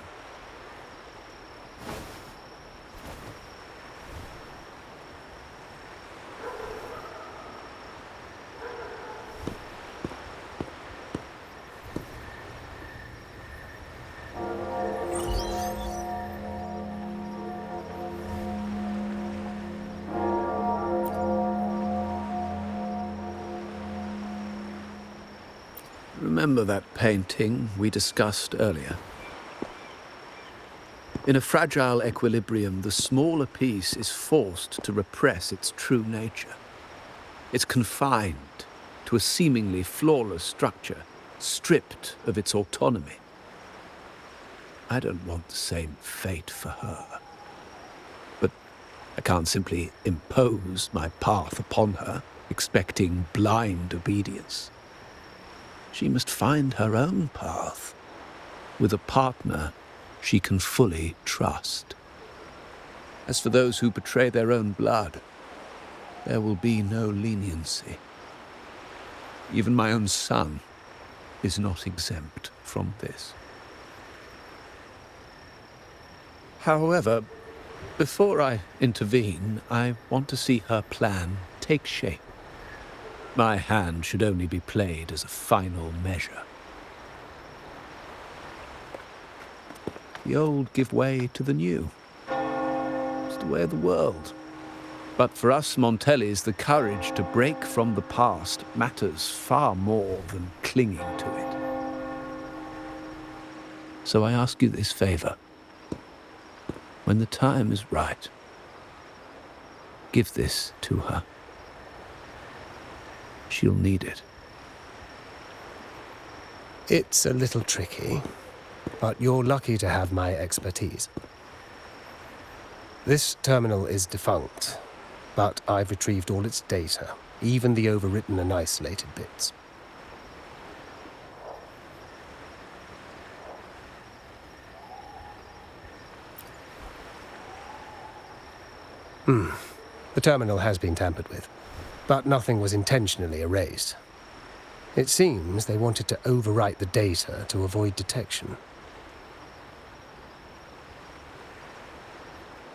Remember that painting we discussed earlier? In a fragile equilibrium, the smaller piece is forced to repress its true nature. It's confined to a seemingly flawless structure, stripped of its autonomy. I don't want the same fate for her. But I can't simply impose my path upon her, expecting blind obedience. She must find her own path, with a partner she can fully trust. As for those who betray their own blood, there will be no leniency. Even my own son is not exempt from this. However, before I intervene, I want to see her plan take shape. My hand should only be played as a final measure. The old give way to the new. It's the way of the world. But for us Montellis, the courage to break from the past matters far more than clinging to it. So I ask you this favor. When the time is right, give this to her. She'll need it. It's a little tricky, but you're lucky to have my expertise. This terminal is defunct, but I've retrieved all its data, even the overwritten and isolated bits. The terminal has been tampered with, but nothing was intentionally erased. It seems they wanted to overwrite the data to avoid detection.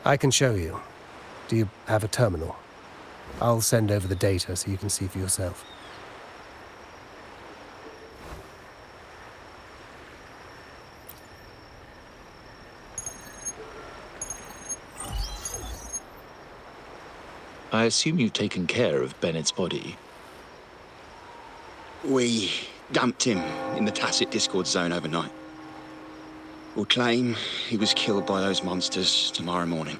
I can show you. Do you have a terminal? I'll send over the data so you can see for yourself. I assume you've taken care of Bennett's body. We dumped him in the tacit discord zone overnight. We'll claim he was killed by those monsters tomorrow morning.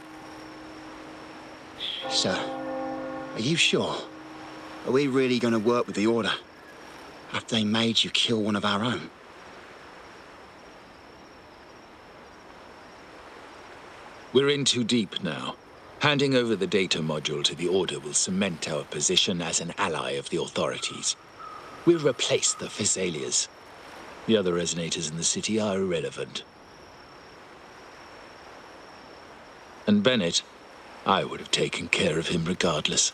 Sir, are you sure? Are we really going to work with the Order after they made you kill one of our own? We're in too deep now. Handing over the data module to the Order will cement our position as an ally of the authorities. We'll replace the Physalias. The other resonators in the city are irrelevant. And Bennett, I would have taken care of him regardless.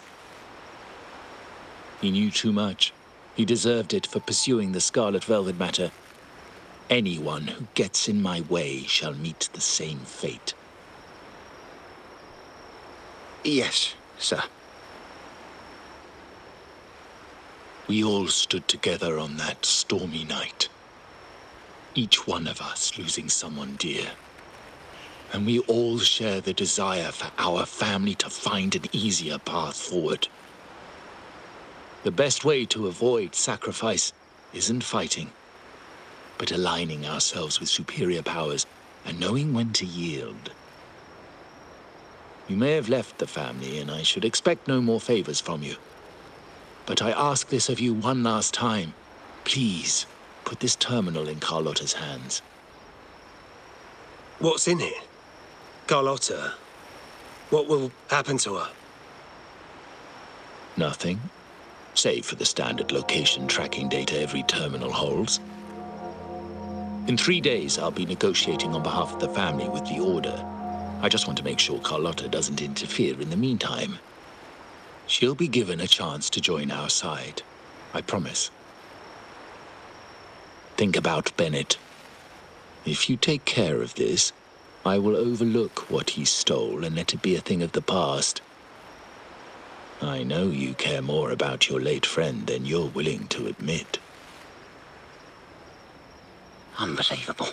He knew too much. He deserved it for pursuing the Scarlet Velvet matter. Anyone who gets in my way shall meet the same fate. Yes, sir. We all stood together on that stormy night. Each one of us losing someone dear. And we all share the desire for our family to find an easier path forward. The best way to avoid sacrifice isn't fighting, but aligning ourselves with superior powers and knowing when to yield. You may have left the family, and I should expect no more favors from you. But I ask this of you one last time. Please, put this terminal in Carlota's hands. What's in it? Carlota? What will happen to her? Nothing, save for the standard location tracking data every terminal holds. In 3 days, I'll be negotiating on behalf of the family with the Order. I just want to make sure Carlota doesn't interfere in the meantime. She'll be given a chance to join our side. I promise. Think about Bennett. If you take care of this, I will overlook what he stole and let it be a thing of the past. I know you care more about your late friend than you're willing to admit. Unbelievable.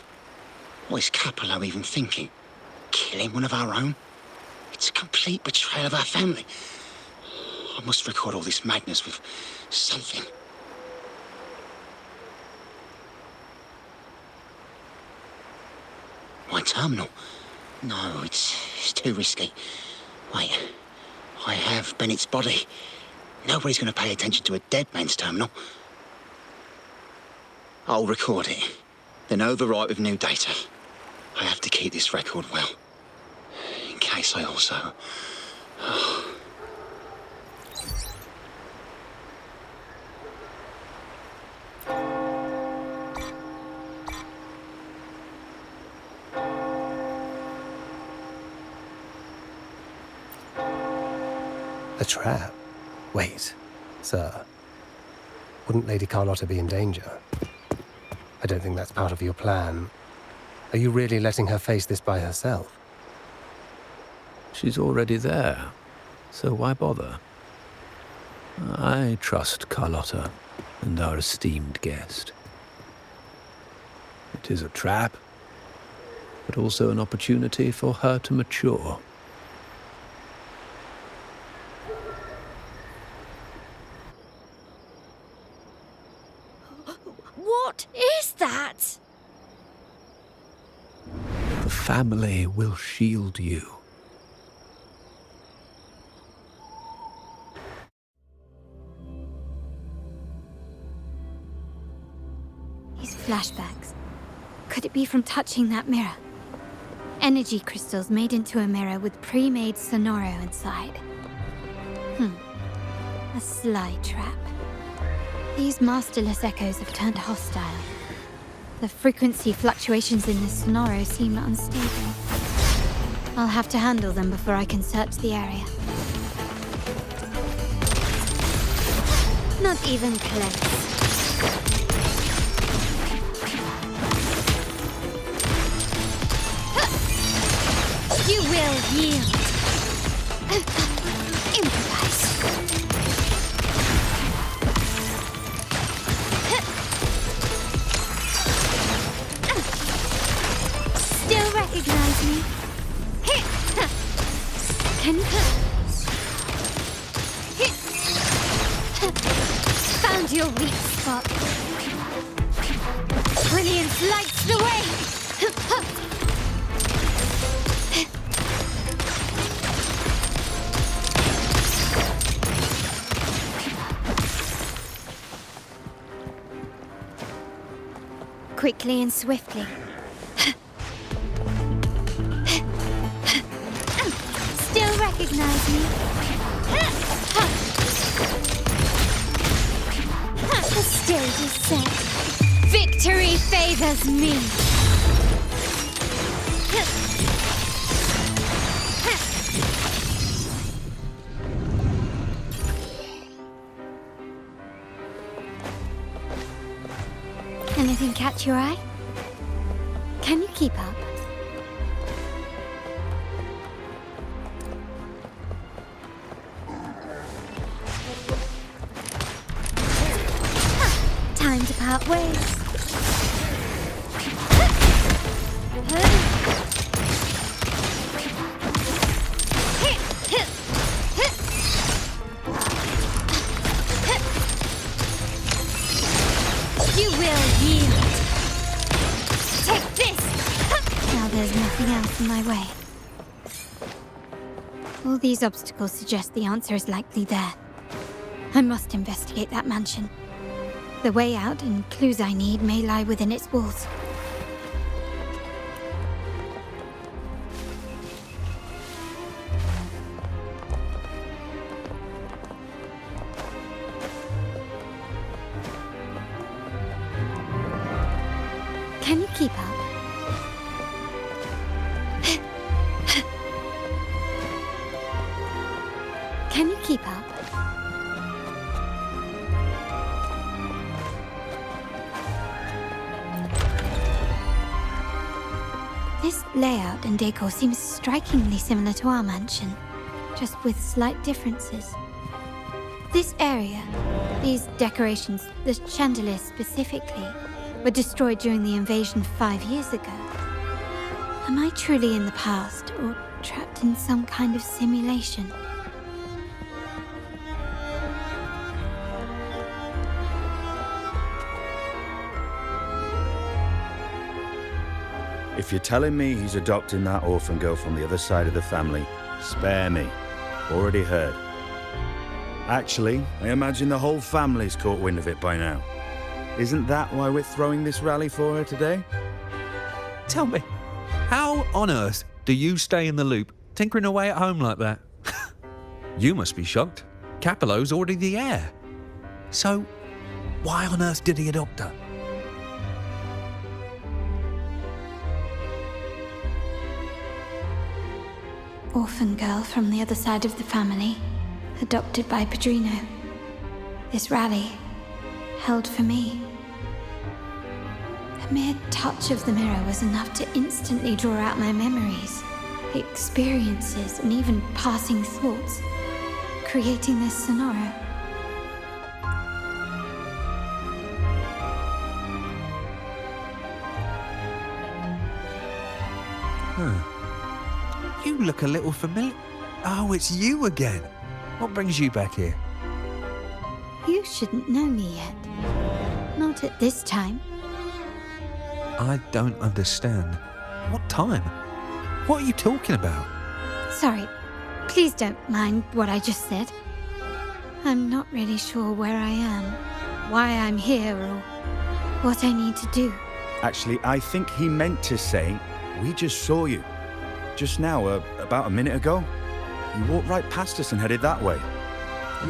What is Capello even thinking? Killing one of our own? It's a complete betrayal of our family. I must record all this madness with something. My terminal? No, it's too risky. Wait, I have Bennett's body. Nobody's going to pay attention to a dead man's terminal. I'll record it, then overwrite with new data. I have to keep this record well, in case I also... A trap? Wait, sir. Wouldn't Lady Carlota be in danger? I don't think that's part of your plan. Are you really letting her face this by herself? She's already there, so why bother? I trust Carlota and our esteemed guest. It is a trap, but also an opportunity for her to mature. What is that? The family will shield you. These flashbacks. Could it be from touching that mirror? Energy crystals made into a mirror with pre-made Sonoro inside. A sly trap. These masterless echoes have turned hostile. The frequency fluctuations in this Sonoro seem unstable. I'll have to handle them before I can search the area. Not even close. You will yield. Improvise. Still recognize me? Found your weak spot. Brilliance lights the way. Quickly and swiftly. Still recognize me? The stage is set. Victory favors me. Anything catch your eye? Can you keep up? Time to part ways. You will yield. Take this! Now there's nothing else in my way. All these obstacles suggest the answer is likely there. I must investigate that mansion. The way out and clues I need may lie within its walls. Can you keep up? Can you keep up? This layout and decor seems strikingly similar to our mansion, just with slight differences. This area, these decorations, the chandeliers specifically, were destroyed during the invasion 5 years ago. Am I truly in the past, or trapped in some kind of simulation? If you're telling me he's adopting that orphan girl from the other side of the family, spare me. Already heard. Actually, I imagine the whole family's caught wind of it by now. Isn't that why we're throwing this rally for her today? Tell me, how on earth do you stay in the loop, tinkering away at home like that? You must be shocked. Capello's already the heir. So, why on earth did he adopt her? Orphan girl from the other side of the family, adopted by Padrino. This rally, held for me. A mere touch of the mirror was enough to instantly draw out my memories, experiences, and even passing thoughts, creating this scenario. You look a little familiar. Oh, it's you again. What brings you back here? You shouldn't know me yet. Not at this time. I don't understand. What time? What are you talking about? Sorry, please don't mind what I just said. I'm not really sure where I am, why I'm here, or what I need to do. Actually, I think he meant to say, we just saw you. Just now, about a minute ago. You walked right past us and headed that way.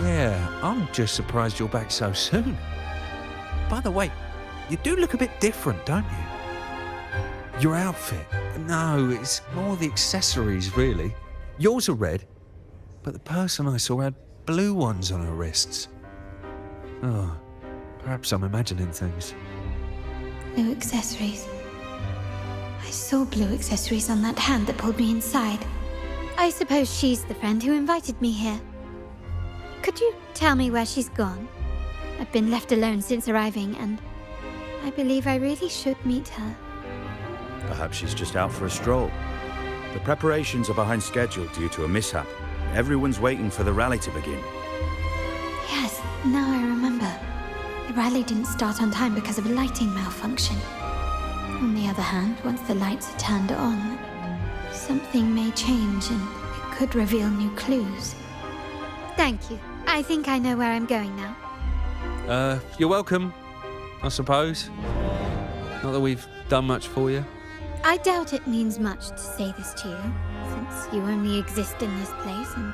Yeah, I'm just surprised you're back so soon. By the way, you do look a bit different, don't you? Your outfit. No, it's more the accessories, really. Yours are red, but the person I saw had blue ones on her wrists. Oh, perhaps I'm imagining things. Blue accessories. I saw blue accessories on that hand that pulled me inside. I suppose she's the friend who invited me here. Could you tell me where she's gone? I've been left alone since arriving, and I believe I really should meet her. Perhaps she's just out for a stroll. The preparations are behind schedule due to a mishap. Everyone's waiting for the rally to begin. Yes, now I remember. The rally didn't start on time because of a lighting malfunction. On the other hand, once the lights are turned on, something may change and it could reveal new clues. Thank you. I think I know where I'm going now. You're welcome, I suppose. Not that we've done much for you. I doubt it means much to say this to you, since you only exist in this place, and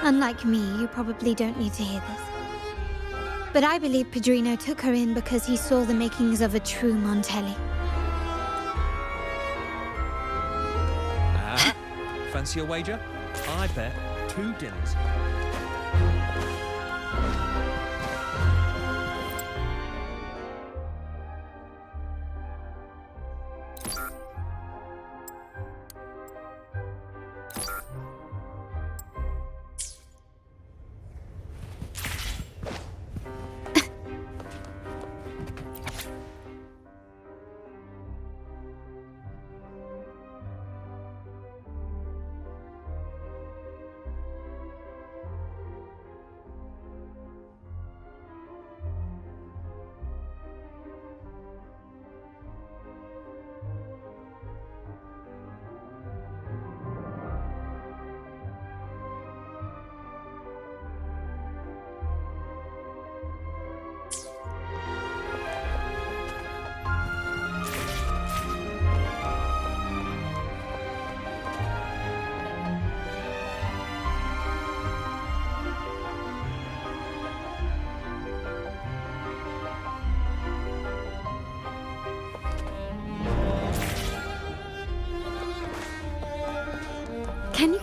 unlike me, you probably don't need to hear this. But I believe Padrino took her in because he saw the makings of a true Montelli. Fancy a wager? I bet 2 dinners.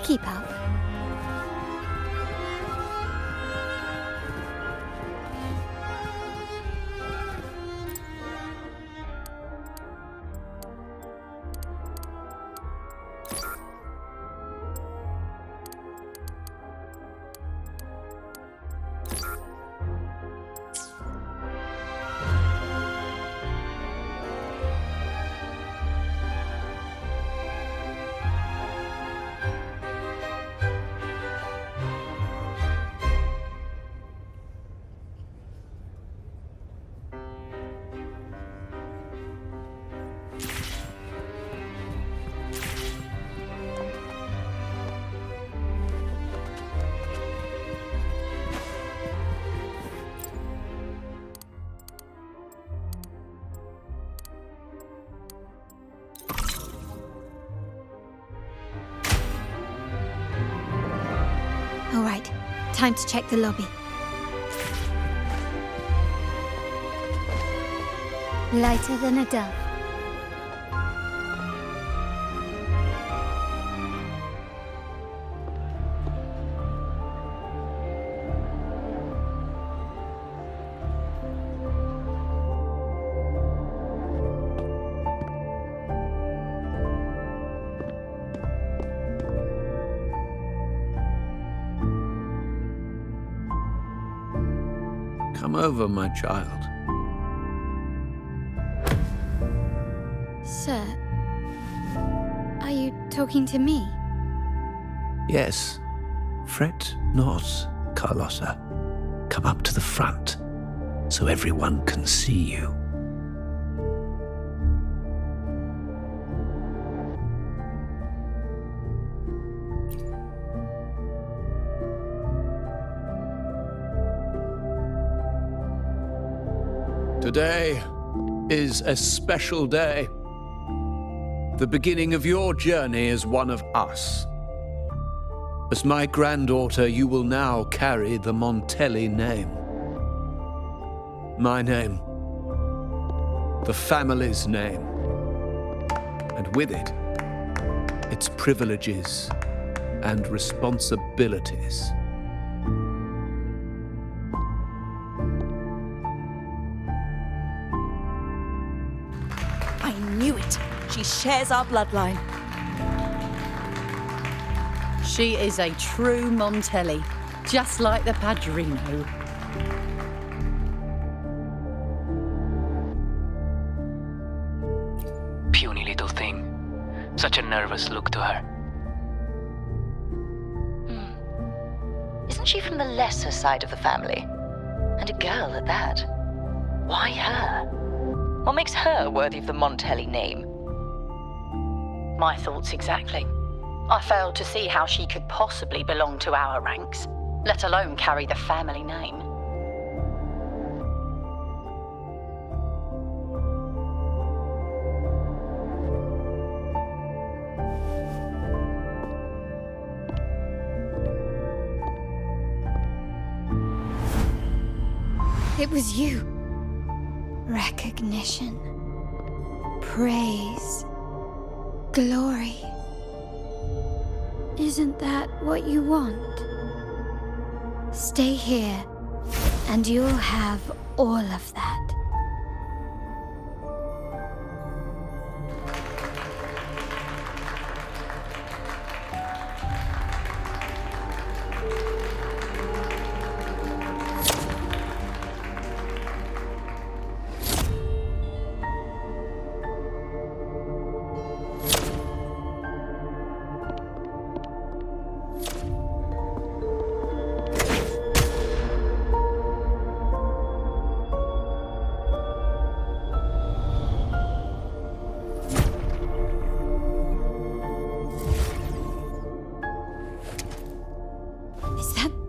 keep up. All right, time to check the lobby. Lighter than a dove. Come over, my child. Sir, are you talking to me? Yes. Fret not, Carlota. Come up to the front, so everyone can see you. Today is a special day. The beginning of your journey as one of us. As my granddaughter, you will now carry the Montelli name. My name. The family's name. And with it, its privileges and responsibilities. I knew it. She shares our bloodline. She is a true Montelli, just like the Padrino. Puny little thing. Such a nervous look to her. Isn't she from the lesser side of the family? And a girl at that. Why her? What makes her worthy of the Montelli name? My thoughts exactly. I failed to see how she could possibly belong to our ranks, let alone carry the family name. It was you. Recognition. Praise. Glory. Isn't that what you want? Stay here, and you'll have all of that.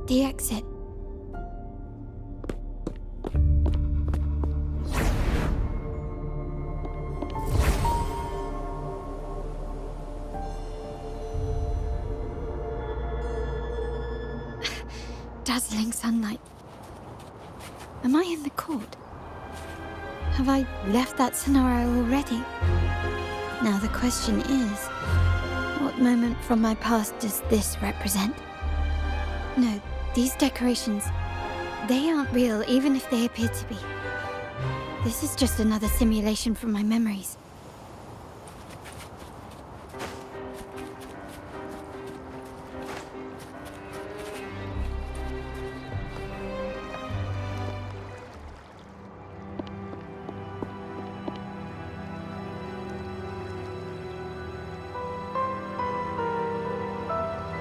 The exit. Dazzling sunlight. Am I in the court? Have I left that scenario already? Now the question is, what What moment from my past does this represent? No, these decorations, they aren't real, even if they appear to be. This is just another simulation from my memories.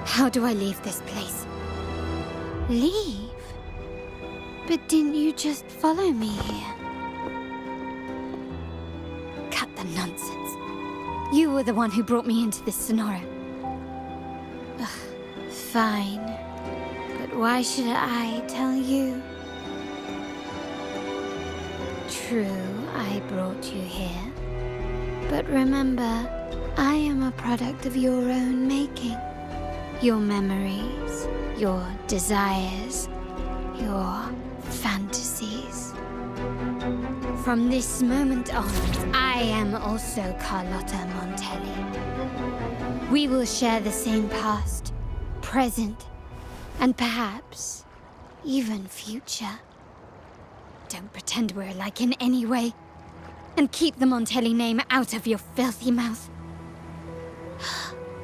How do I leave this place? Leave? But didn't you just follow me here? Cut the nonsense. You were the one who brought me into this scenario. Ugh, fine. But why should I tell you? True, I brought you here. But remember, I am a product of your own making. Your memories, your desires, your fantasies. From this moment on, I am also Carlota Montelli. We will share the same past, present, and perhaps even future. Don't pretend we're alike in any way, and keep the Montelli name out of your filthy mouth.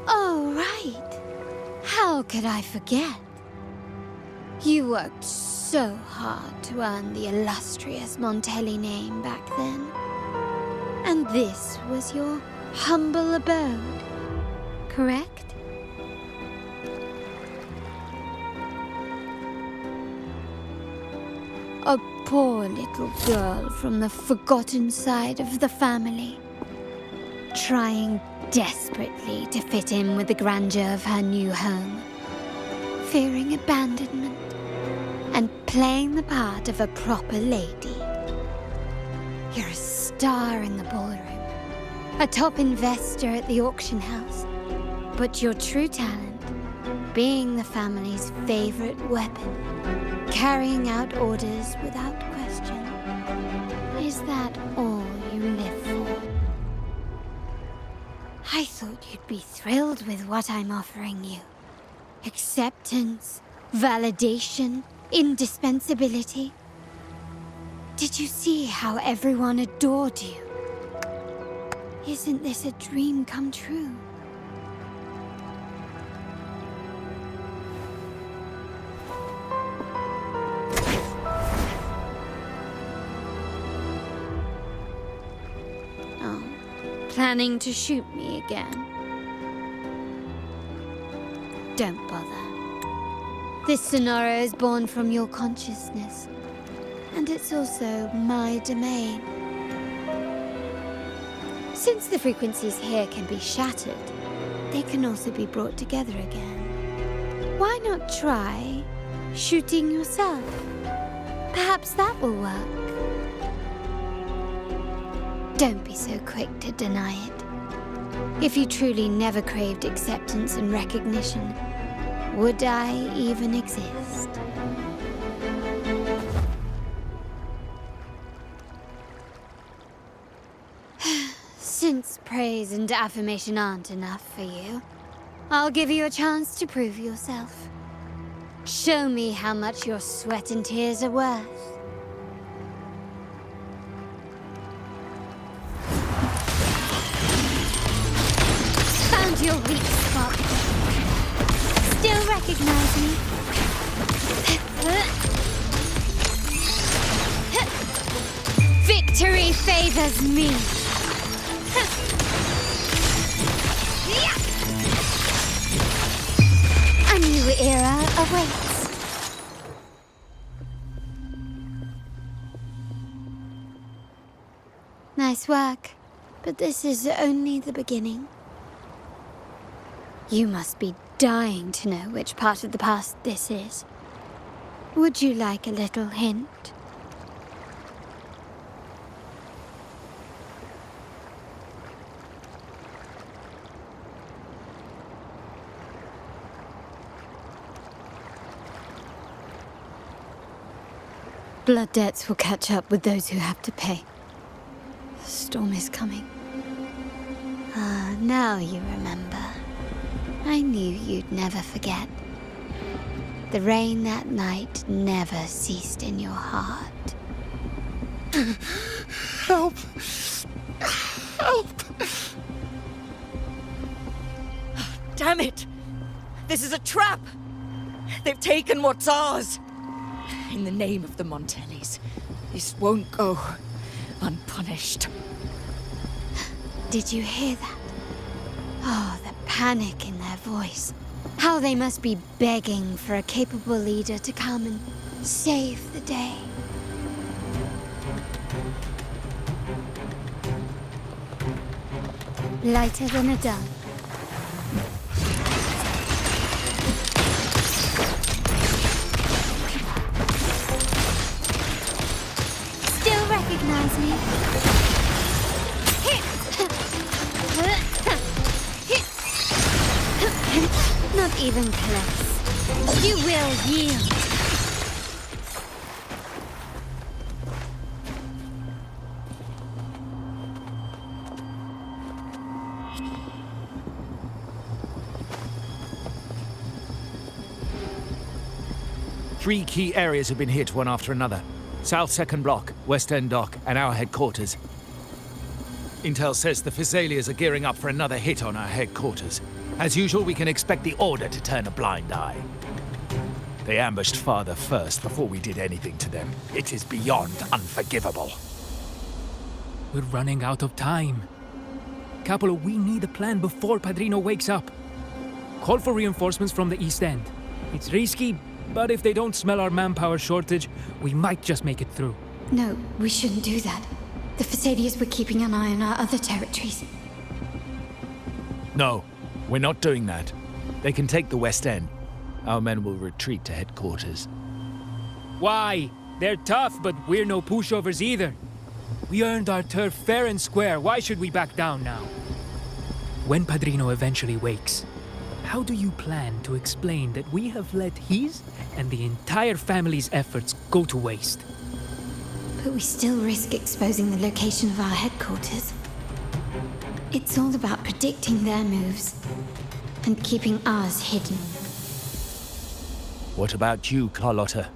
Oh, right. How could I forget? You worked so hard to earn the illustrious Montelli name back then. And this was your humble abode, correct? A poor little girl from the forgotten side of the family, trying desperately to fit in with the grandeur of her new home, fearing abandonment, and playing the part of a proper lady. You're a star in the ballroom, a top investor at the auction house, but your true talent, being the family's favorite weapon, carrying out orders without question. Is that all you live for? I thought you'd be thrilled with what I'm offering you. Acceptance, validation, indispensability. Did you see how everyone adored you? Isn't this a dream come true? Oh, planning to shoot me again? Don't bother. This scenario is born from your consciousness, and it's also my domain. Since the frequencies here can be shattered, they can also be brought together again. Why not try shooting yourself? Perhaps that will work. Don't be so quick to deny it. If you truly never craved acceptance and recognition, would I even exist? Since praise and affirmation aren't enough for you, I'll give you a chance to prove yourself. Show me how much your sweat and tears are worth. Found your weak spot. Still recognize me? Victory favors me. A new era awaits. Nice work, but this is only the beginning. You must be dying to know which part of the past this is. Would you like a little hint? Blood debts will catch up with those who have to pay. The storm is coming. Ah, now you remember. I knew you'd never forget. The rain that night never ceased in your heart. Help! Help! Damn it! This is a trap! They've taken what's ours! In the name of the Montellis, this won't go unpunished. Did you hear that? Oh, the panic in their voice. How they must be begging for a capable leader to come and save the day. Lighter than a dove. Still recognize me? Not even close. You will yield. Three key areas have been hit one after another. South Second Block, West End Dock, and our headquarters. Intel says the Physaelias are gearing up for another hit on our headquarters. As usual, we can expect the Order to turn a blind eye. They ambushed Father first before we did anything to them. It is beyond unforgivable. We're running out of time. Capola, we need a plan before Padrino wakes up. Call for reinforcements from the East End. It's risky, but if they don't smell our manpower shortage, we might just make it through. No, we shouldn't do that. The Physaelias were keeping an eye on our other territories. No, we're not doing that. They can take the West End. Our men will retreat to headquarters. Why? They're tough, but we're no pushovers either. We earned our turf fair and square. Why should we back down now? When Padrino eventually wakes, how do you plan to explain that we have let his and the entire family's efforts go to waste? But we still risk exposing the location of our headquarters. It's all about predicting their moves and keeping ours hidden. What about you, Carlota?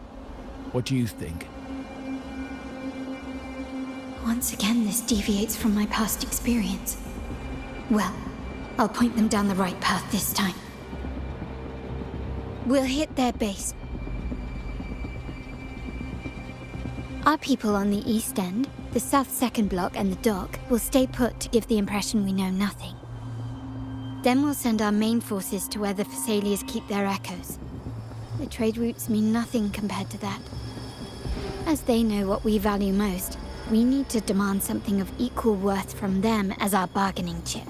What do you think? Once again, this deviates from my past experience. Well, I'll point them down the right path this time. We'll hit their base. Our people on the East End, the South Second Block and the Dock will stay put to give the impression we know nothing. Then we'll send our main forces to where the Physaelias keep their echoes. The trade routes mean nothing compared to that. As they know what we value most, we need to demand something of equal worth from them as our bargaining chip.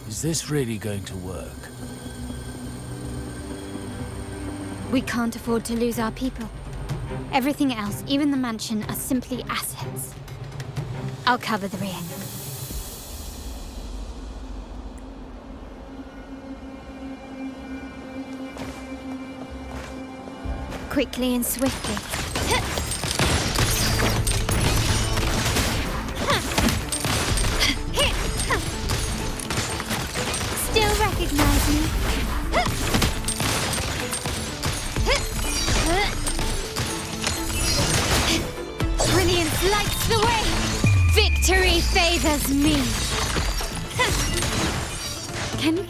Is this really going to work? We can't afford to lose our people. Everything else, even the mansion, are simply assets. I'll cover the rear. Quickly and swiftly. Still recognize me? Brilliance lights the way! Victory favors me! Can you...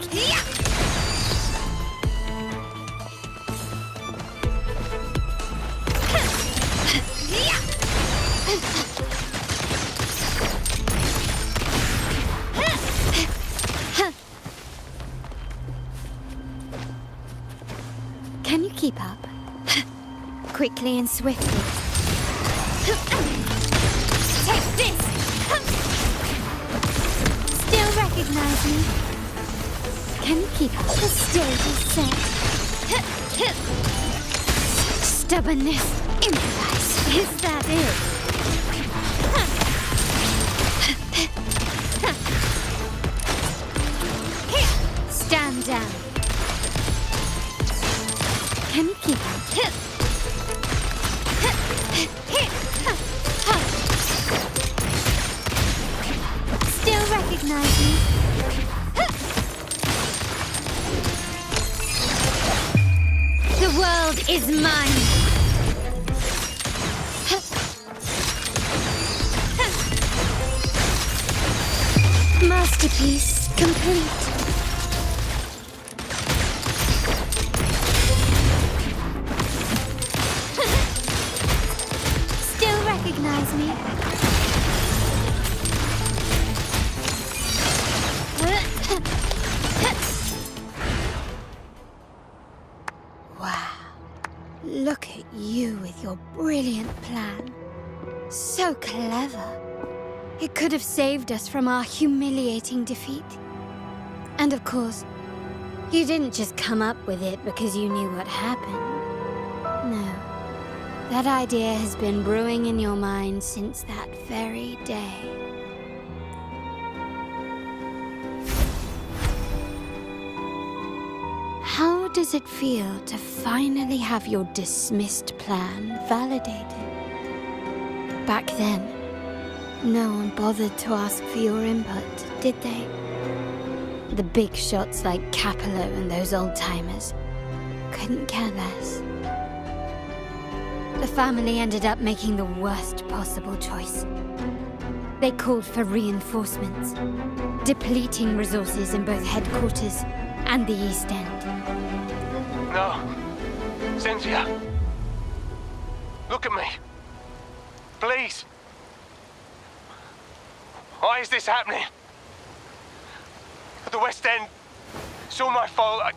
Can you keep up? Quickly and swiftly. Take this! Still recognize me? Can you keep up? The stage is set. Stubbornness. Improvise. Is that it? Stand down. Can you keep up? Still recognize me? is mine! Masterpiece complete. Still recognize me? Wow. Look at you with your brilliant plan. So clever. It could have saved us from our humiliating defeat. And of course, you didn't just come up with it because you knew what happened. No. That idea has been brewing in your mind since that very day. How does it feel to finally have your dismissed plan validated? Back then, no one bothered to ask for your input, did they? The big shots like Capello and those old-timers couldn't care less. The family ended up making the worst possible choice. They called for reinforcements, depleting resources in both headquarters and the East End. No. Cynthia. Look at me. Please. Why is this happening? The West End. It's all my fault. I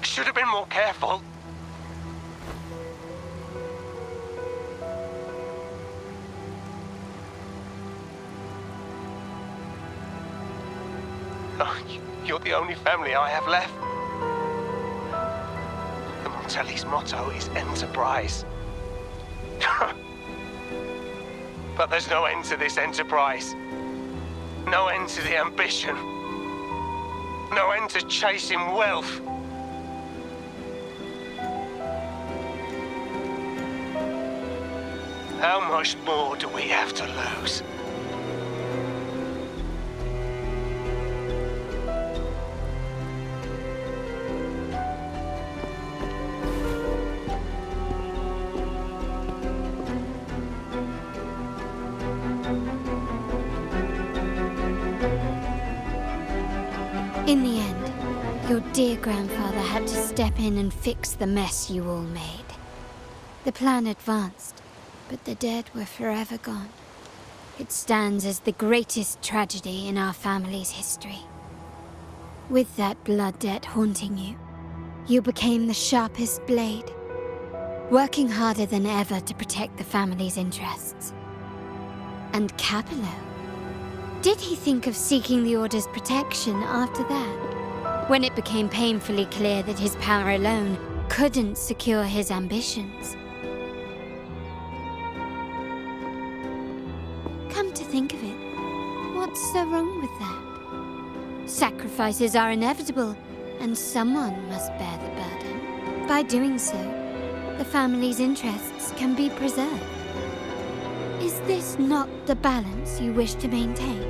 should have been more careful. Oh, you're the only family I have left. The Montelli's motto is enterprise. But there's no end to this enterprise. No end to the ambition. No end to chasing wealth. How much more do we have to lose? In the end, your dear grandfather had to step in and fix the mess you all made. The plan advanced, but the dead were forever gone. It stands as the greatest tragedy in our family's history. With that blood debt haunting you, you became the sharpest blade, working harder than ever to protect the family's interests. And Capello? Did he think of seeking the Order's protection after that? When it became painfully clear that his power alone couldn't secure his ambitions? Come to think of it, what's so wrong with that? Sacrifices are inevitable, and someone must bear the burden. By doing so, the family's interests can be preserved. Is this not the balance you wish to maintain?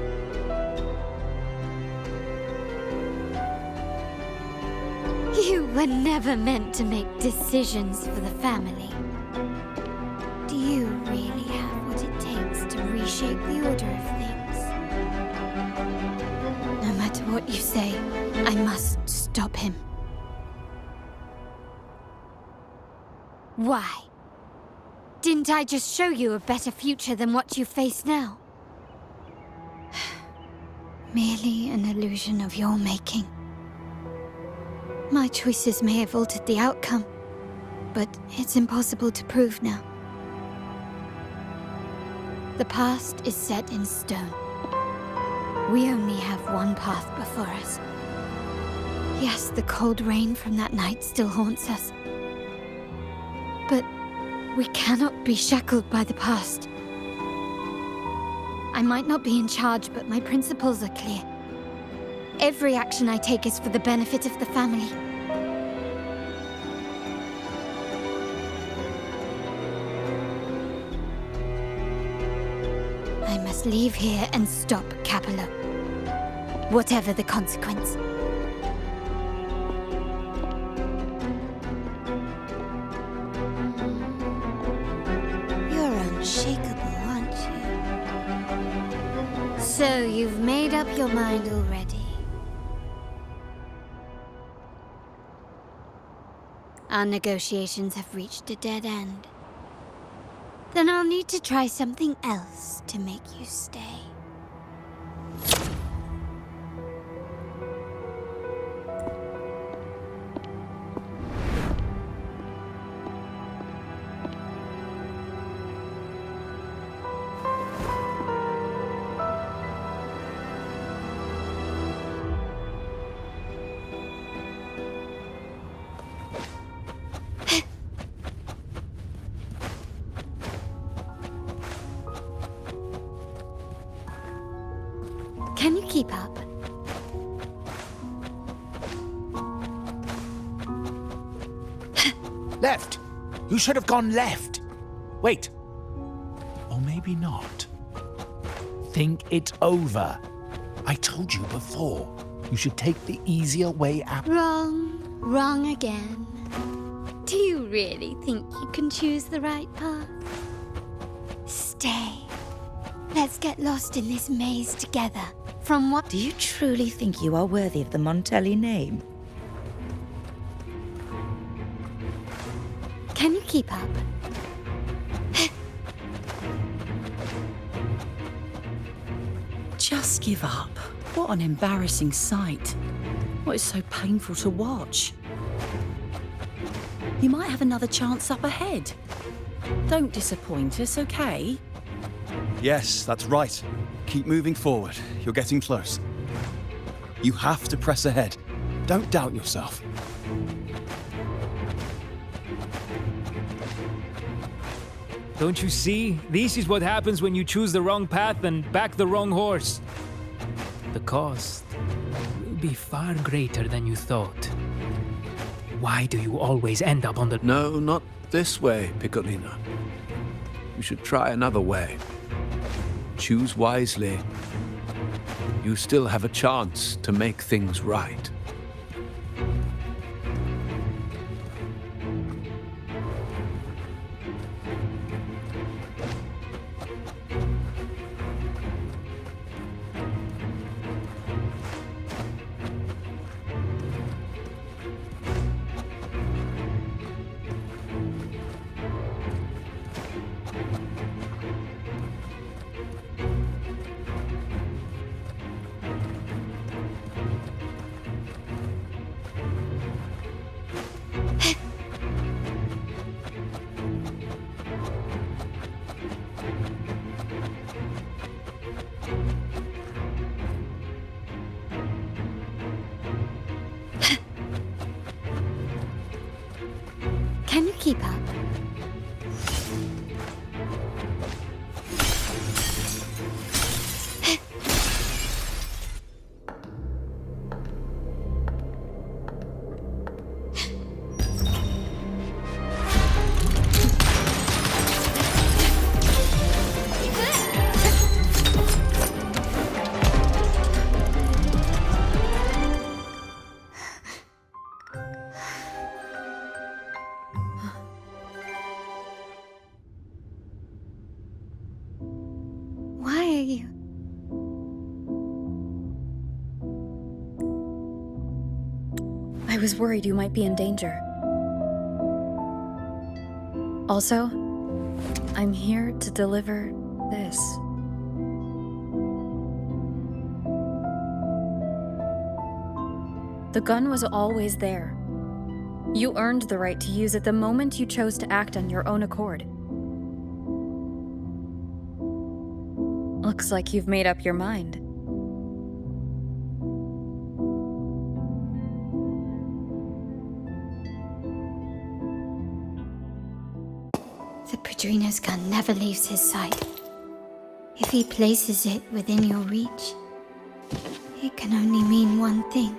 You were never meant to make decisions for the family. Do you really have what it takes to reshape the order of things? No matter what you say, I must stop him. Why? Didn't I just show you a better future than what you face now? Merely an illusion of your making. My choices may have altered the outcome, but it's impossible to prove now. The past is set in stone. We only have one path before us. Yes, the cold rain from that night still haunts us. But we cannot be shackled by the past. I might not be in charge, but my principles are clear. Every action I take is for the benefit of the family. I must leave here and stop Capello, whatever the consequence. unshakable, aren't you? So you've made up your mind already. Our negotiations have reached a dead end. Then I'll need to try something else to make you stay. Can you keep up? Left! You should have gone left! Wait. Or maybe not. Think it over. I told you before. You should take the easier way out. Wrong. Wrong again. Do you really think you can choose the right path? Stay. Let's get lost in this maze together. From what... Do you truly think you are worthy of the Montelli name? Can you keep up? Just give up. What an embarrassing sight. What is so painful to watch? You might have another chance up ahead. Don't disappoint us, okay? Yes, that's right. Keep moving forward. You're getting close. You have to press ahead. Don't doubt yourself. Don't you see? This is what happens when you choose the wrong path and back the wrong horse. The cost will be far greater than you thought. Why do you always end up on the... No, not this way, Piccolino. You should try another way. Choose wisely. You still have a chance to make things right. Can you keep up? Why are you... I was worried you might be in danger. Also, I'm here to deliver this. The gun was always there. You earned the right to use it the moment you chose to act on your own accord. Looks like you've made up your mind. The Padrino's gun never leaves his sight. If he places it within your reach, it can only mean one thing.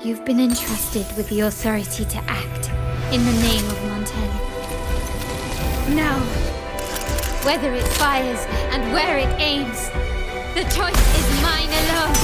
You've been entrusted with the authority to act in the name of Montelli. Now, whether it fires and where it aims, the choice is mine alone.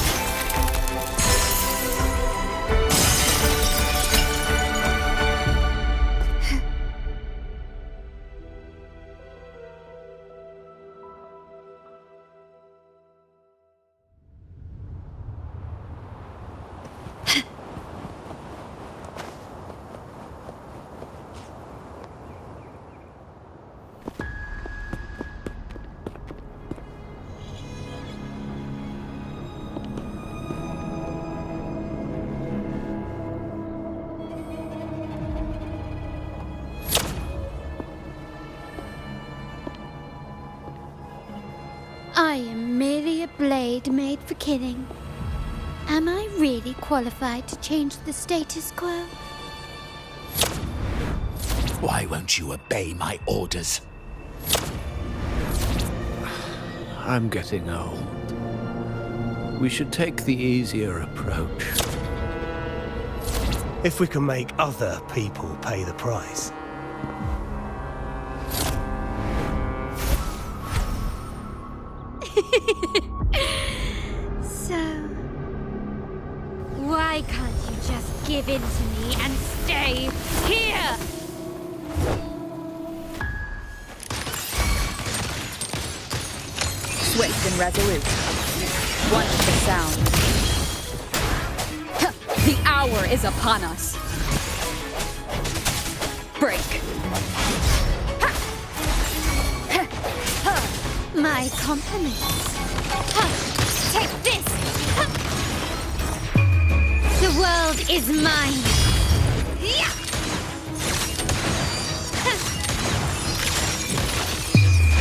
I am merely a blade made for killing. Am I really qualified to change the status quo? Why won't you obey my orders? I'm getting old. We should take the easier approach. If we can make other people pay the price. So, why can't you just give in to me and stay here? Swift and resolute. Watch the sound. The hour is upon us. Break. My compliments. Take this! The world is mine!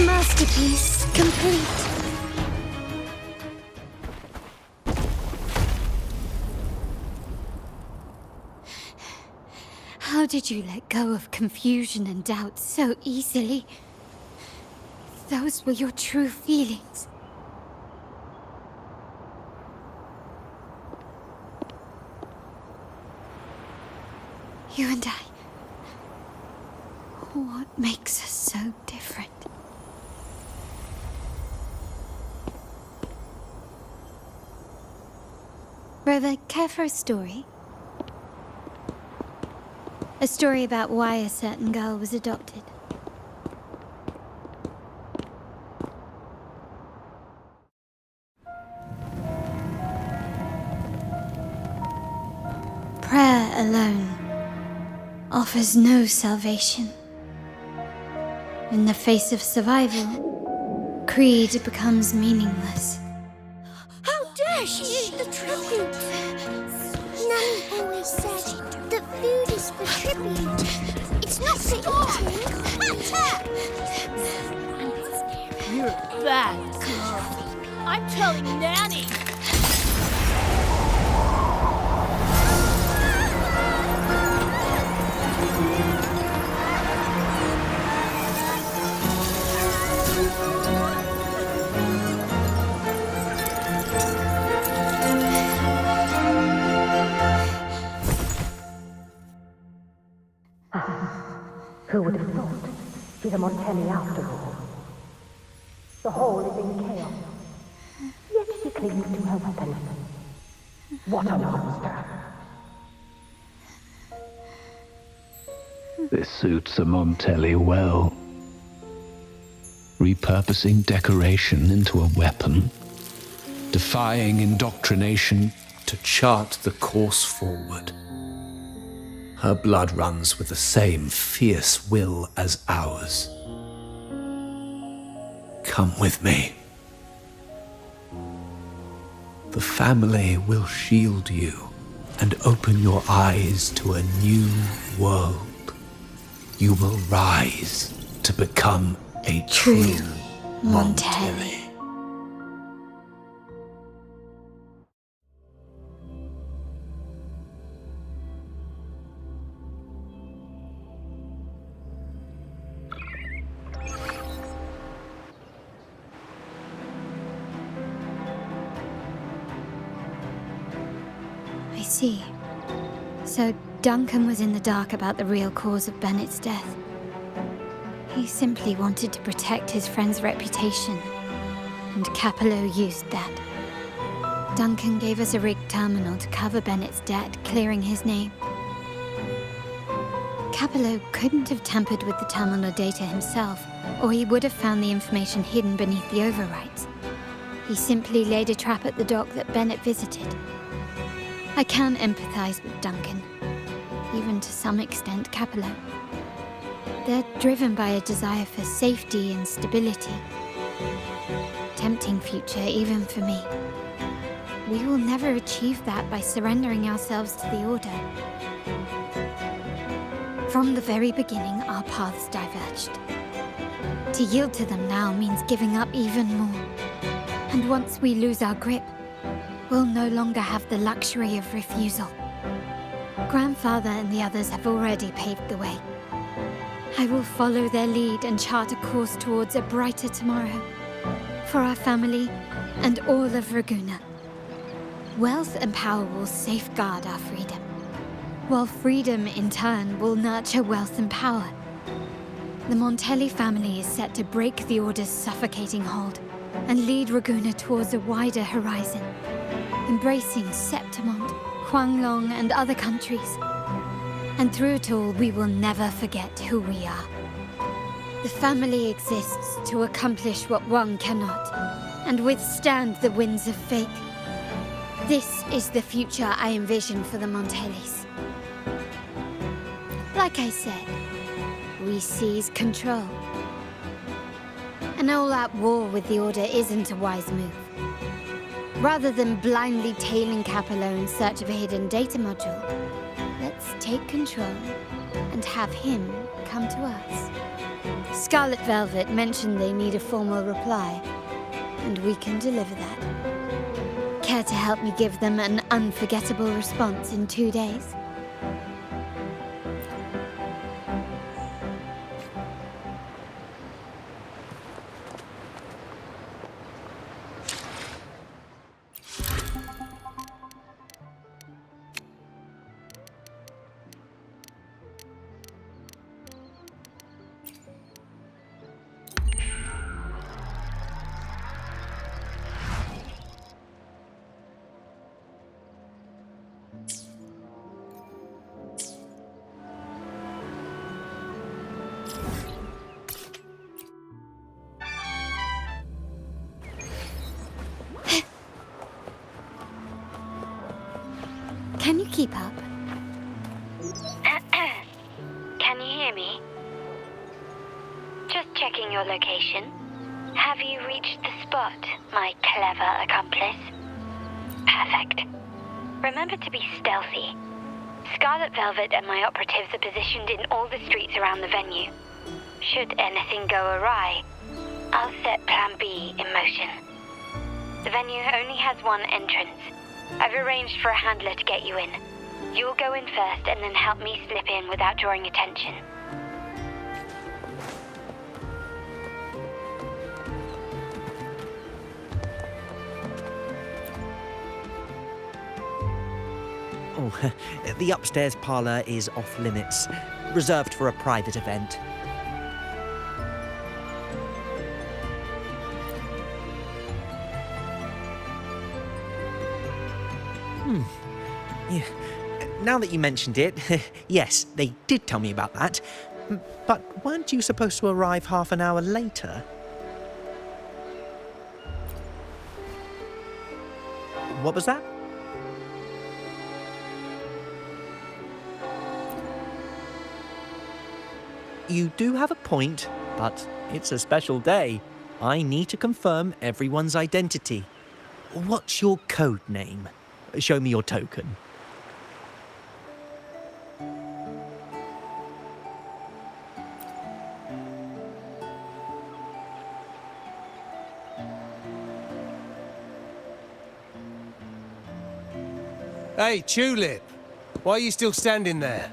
Masterpiece complete. How did you let go of confusion and doubt so easily? Those were your true feelings. You and I. What makes us so different? Rover, care for a story? A story about why a certain girl was adopted. Prayer alone offers no salvation. In the face of survival, creed becomes meaningless. How dare she eat the tribute? Nanny always said that food is for tribute. It's not for eating. You're a bad girl. I'm telling Nanny. Who would have thought? She's a Montelli after all. The hall is in chaos. Yet she clings to her weapon. What a monster! This suits a Montelli well. Repurposing decoration into a weapon, defying indoctrination to chart the course forward. Her blood runs with the same fierce will as ours. Come with me. The family will shield you and open your eyes to a new world. You will rise to become a true Montelli. I see. So Duncan was in the dark about the real cause of Bennett's death. He simply wanted to protect his friend's reputation, and Capello used that. Duncan gave us a rigged terminal to cover Bennett's debt, clearing his name. Capello couldn't have tampered with the terminal data himself, or he would have found the information hidden beneath the overwrites. He simply laid a trap at the dock that Bennett visited. I can empathize with Duncan, even to some extent Capello. They're driven by a desire for safety and stability. Tempting future even for me. We will never achieve that by surrendering ourselves to the Order. From the very beginning, our paths diverged. To yield to them now means giving up even more. And once we lose our grip, we'll no longer have the luxury of refusal. Grandfather and the others have already paved the way. I will follow their lead and chart a course towards a brighter tomorrow. For our family and all of Raguna. Wealth and power will safeguard our freedom, while freedom in turn will nurture wealth and power. The Montelli family is set to break the Order's suffocating hold and lead Raguna towards a wider horizon, embracing Septimont, Huanglong, and other countries. And through it all, we will never forget who we are. The family exists to accomplish what one cannot, and withstand the winds of fate. This is the future I envision for the Montellis. Like I said, we seize control. An all-out war with the Order isn't a wise move. Rather than blindly tailing Capello in search of a hidden data module, let's take control and have him come to us. Scarlet Velvet mentioned they need a formal reply, and we can deliver that. Care to help me give them an unforgettable response in 2 days? Can you keep up? Can you hear me? Just checking your location. Have you reached the spot, my clever accomplice? Perfect. Remember to be stealthy. Scarlet Velvet and my operatives are positioned in all the streets around the venue. Should anything go awry, I'll set Plan B in motion. The venue only has one entrance. I've arranged for a handler to get you in. You'll go in first and then help me slip in without drawing attention. Oh, the upstairs parlour is off limits, reserved for a private event. Yeah. Now that you mentioned it, yes, they did tell me about that. But weren't you supposed to arrive half an hour later? What was that? You do have a point, but it's a special day. I need to confirm everyone's identity. What's your code name? Show me your token. Hey, Tulip! Why are you still standing there?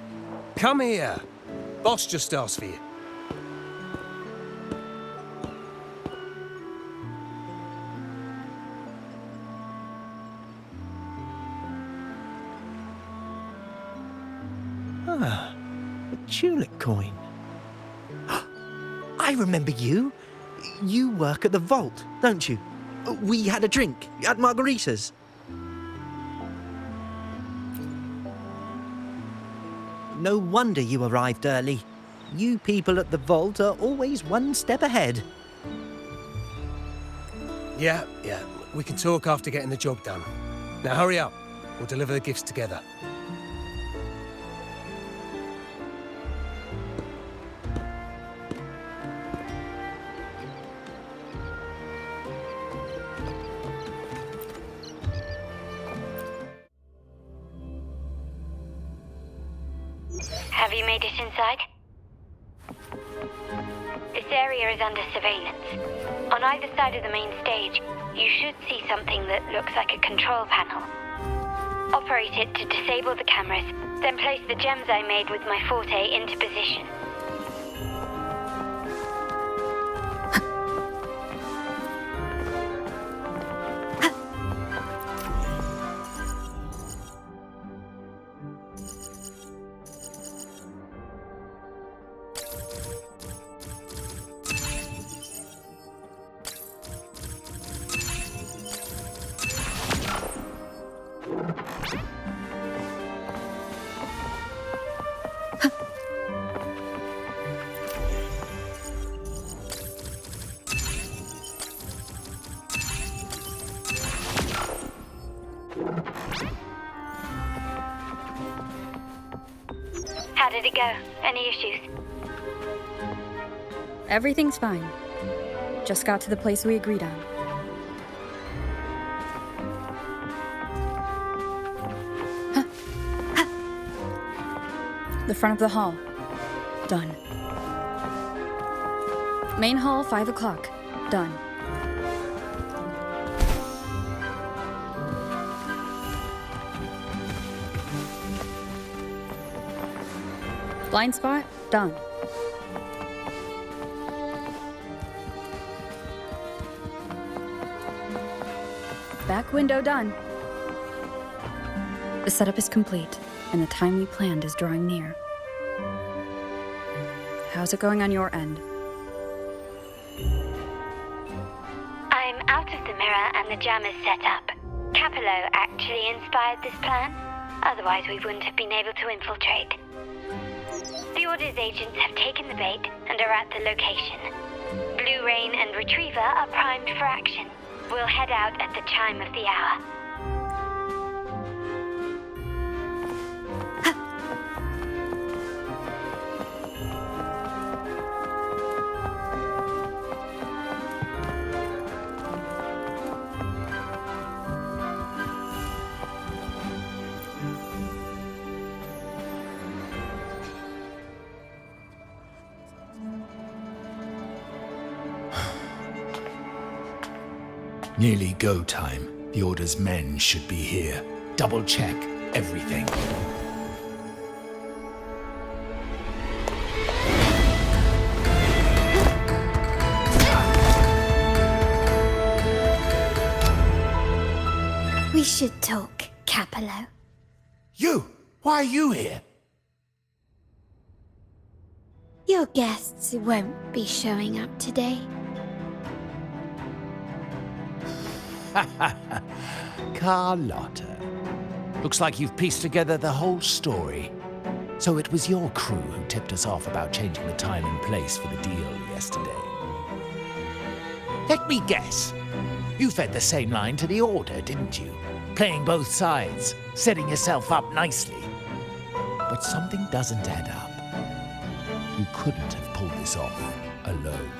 Come here. Boss just asked for you. Ah, a tulip coin. I remember you. You work at the vault, don't you? We had a drink at Margarita's. No wonder you arrived early. You people at the vault are always one step ahead. Yeah, we can talk after getting the job done. Now hurry up. We'll deliver the gifts together. Have you made it inside? This area is under surveillance. On either side of the main stage, you should see something that looks like a control panel. Operate it to disable the cameras, then place the gems I made with my forte into position. How did it go? Any issues? Everything's fine. Just got to the place we agreed on. The front of the hall. Done. Main hall, 5 o'clock. Done. Blind spot, done. Back window done. The setup is complete, and the time we planned is drawing near. How's it going on your end? I'm out of the mirror and the jam is set up. Capello actually inspired this plan, otherwise we wouldn't have been able to infiltrate. The Order's agents have taken the bait and are at the location. Blue Rain and Retriever are primed for action. We'll head out at the chime of the hour. Nearly go time. The Order's men should be here. Double check everything. We should talk, Capello. You! Why are you here? Your guests won't be showing up today. Carlota. Looks like you've pieced together the whole story. So it was your crew who tipped us off about changing the time and place for the deal yesterday. Let me guess. You fed the same line to the Order, didn't you? Playing both sides, setting yourself up nicely. But something doesn't add up. You couldn't have pulled this off alone.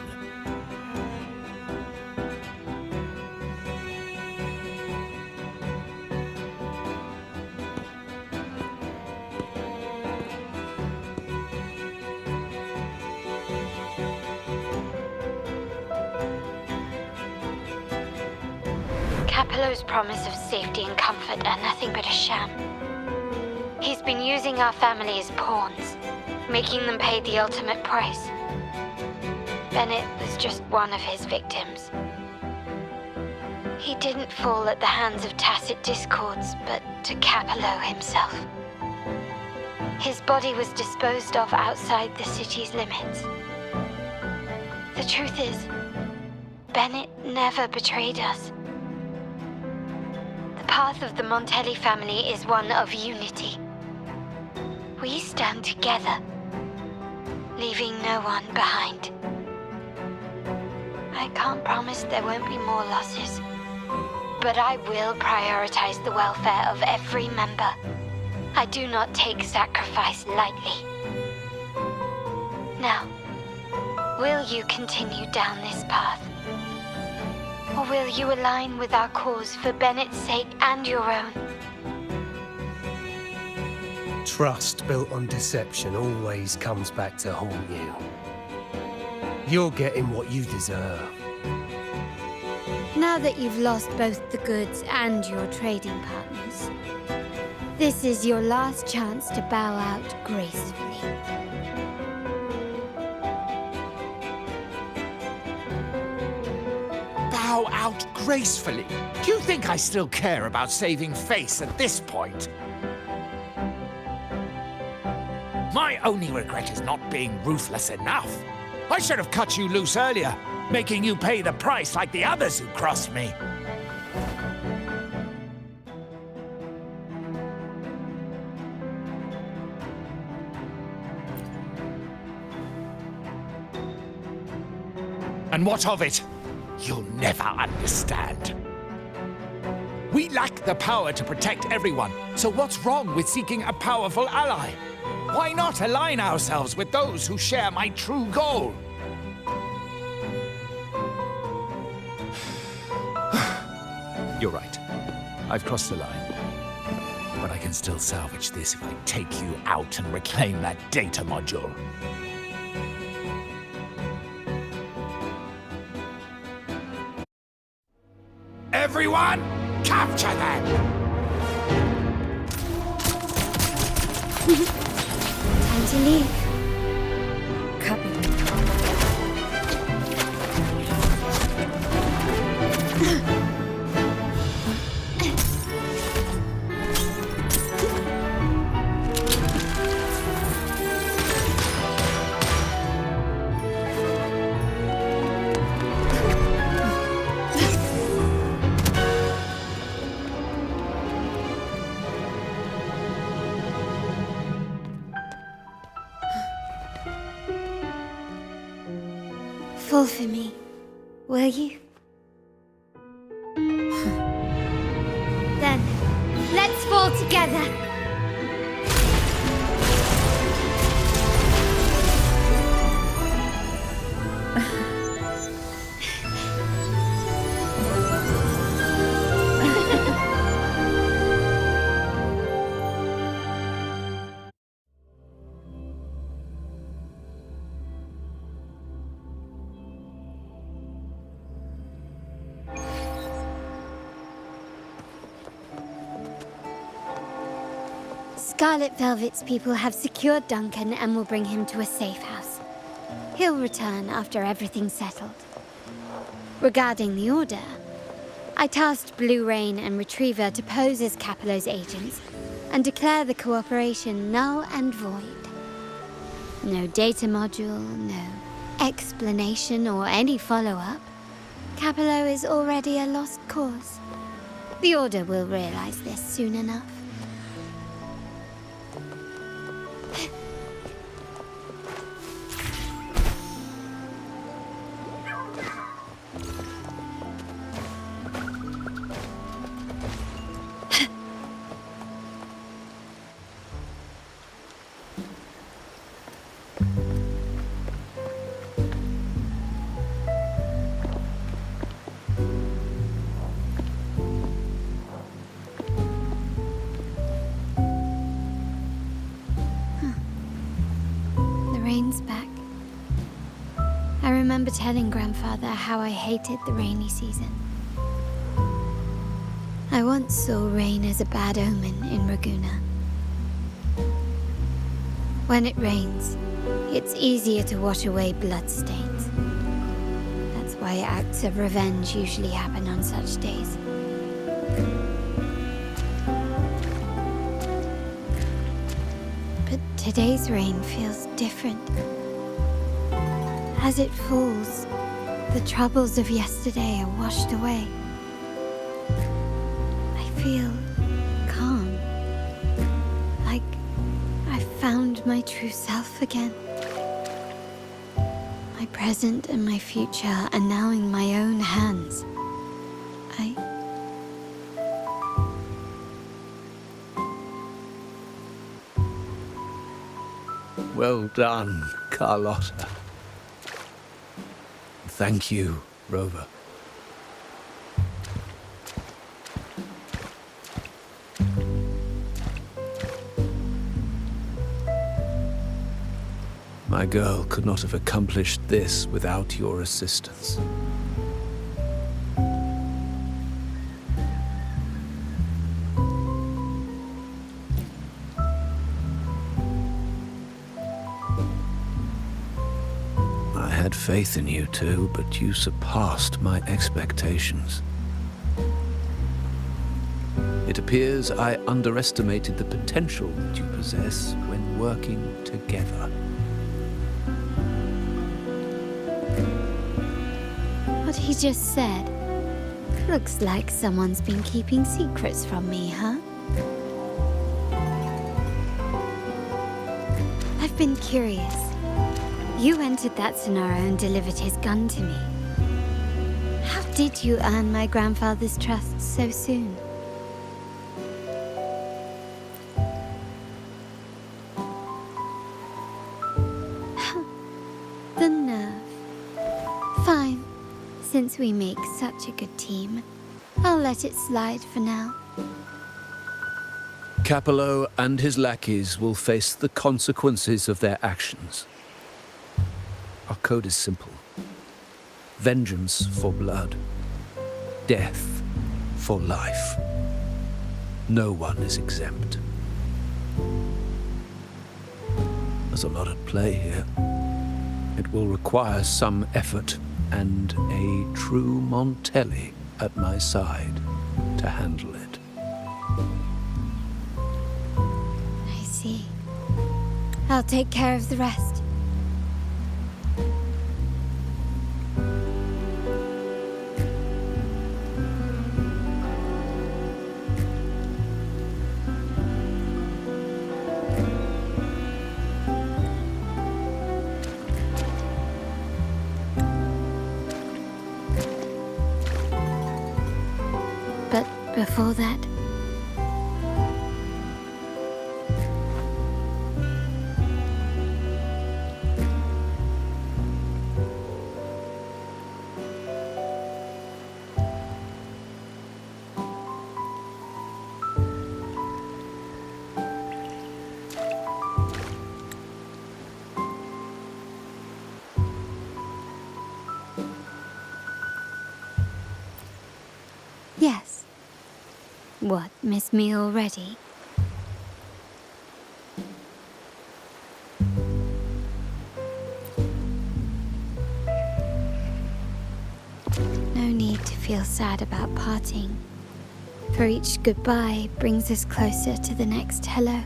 Capello's promise of safety and comfort are nothing but a sham. He's been using our family as pawns, making them pay the ultimate price. Bennett was just one of his victims. He didn't fall at the hands of tacit discords, but to Capello himself. His body was disposed of outside the city's limits. The truth is, Bennett never betrayed us. The path of the Montelli family is one of unity. We stand together, leaving no one behind. I can't promise there won't be more losses, but I will prioritize the welfare of every member. I do not take sacrifice lightly. Now, will you continue down this path? Or will you align with our cause for Bennett's sake and your own? Trust built on deception always comes back to haunt you. You're getting what you deserve. Now that you've lost both the goods and your trading partners, this is your last chance to bow out gracefully. Bow out gracefully? Do you think I still care about saving face at this point? My only regret is not being ruthless enough. I should have cut you loose earlier, making you pay the price like the others who crossed me. And what of it? You'll never understand. We lack the power to protect everyone, so what's wrong with seeking a powerful ally? Why not align ourselves with those who share my true goal? You're right. I've crossed the line. But I can still salvage this if I take you out and reclaim that data module. Everyone, capture them! Time to leave. Copy. Fall for me, will you? Then, let's fall together. Scarlet Velvet's people have secured Duncan and will bring him to a safe house. He'll return after everything's settled. Regarding the Order, I tasked Blue Rain and Retriever to pose as Capello's agents and declare the cooperation null and void. No data module, no explanation or any follow-up. Capello is already a lost cause. The Order will realize this soon enough. Rain's back. I remember telling Grandfather how I hated the rainy season. I once saw rain as a bad omen in Raguna. When it rains, it's easier to wash away bloodstains. That's why acts of revenge usually happen on such days. But today's rain feels different. As it falls, the troubles of yesterday are washed away. I feel calm, like I found my true self again. My present and my future are now in my own hands. Well done, Carlota. Thank you, Rover. My girl could not have accomplished this without your assistance. had faith in you too, but you surpassed my expectations. It appears I underestimated the potential that you possess when working together. What he just said. Looks like someone's been keeping secrets from me, huh? I've been curious. You entered that scenario and delivered his gun to me. How did you earn my grandfather's trust so soon? The nerve. Fine. Since we make such a good team, I'll let it slide for now. Capello and his lackeys will face the consequences of their actions. Our code is simple. Vengeance for blood. Death for life. No one is exempt. There's a lot at play here. It will require some effort and a true Montelli at my side to handle it. I see. I'll take care of the rest. Before that, yes. What, miss me already? No need to feel sad about parting, for each goodbye brings us closer to the next hello.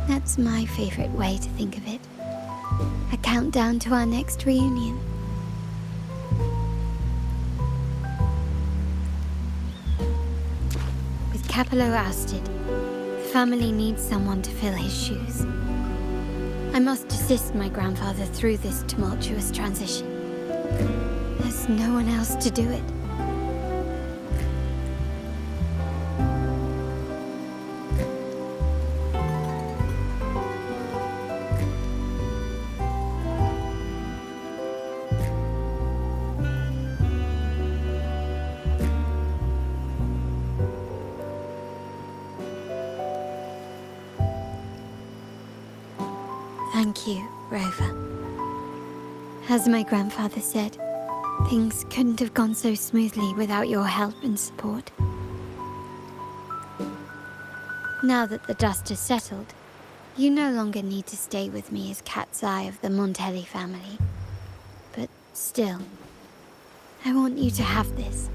That's my favorite way to think of it. A countdown to our next reunion. Capello ousted, the family needs someone to fill his shoes. I must assist my grandfather through this tumultuous transition. There's no one else to do it. Thank you, Rover. As my grandfather said, things couldn't have gone so smoothly without your help and support. Now that the dust has settled, you no longer need to stay with me as Cat's Eye of the Montelli family. But still, I want you to have this.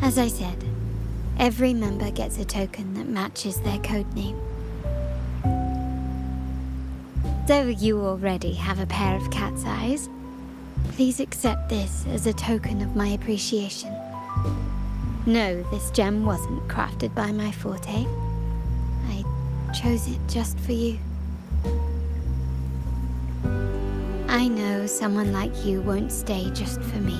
As I said, every member gets a token that matches their codename. Though you already have a pair of cat's eyes, please accept this as a token of my appreciation. No, this gem wasn't crafted by my forte. I chose it just for you. I know someone like you won't stay just for me.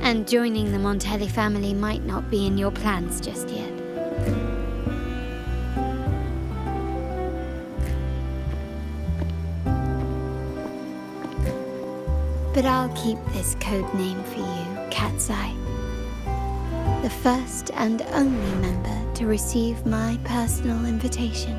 And joining the Montelli family might not be in your plans just yet. But I'll keep this code name for you, Cat's Eye. The first and only member to receive my personal invitation.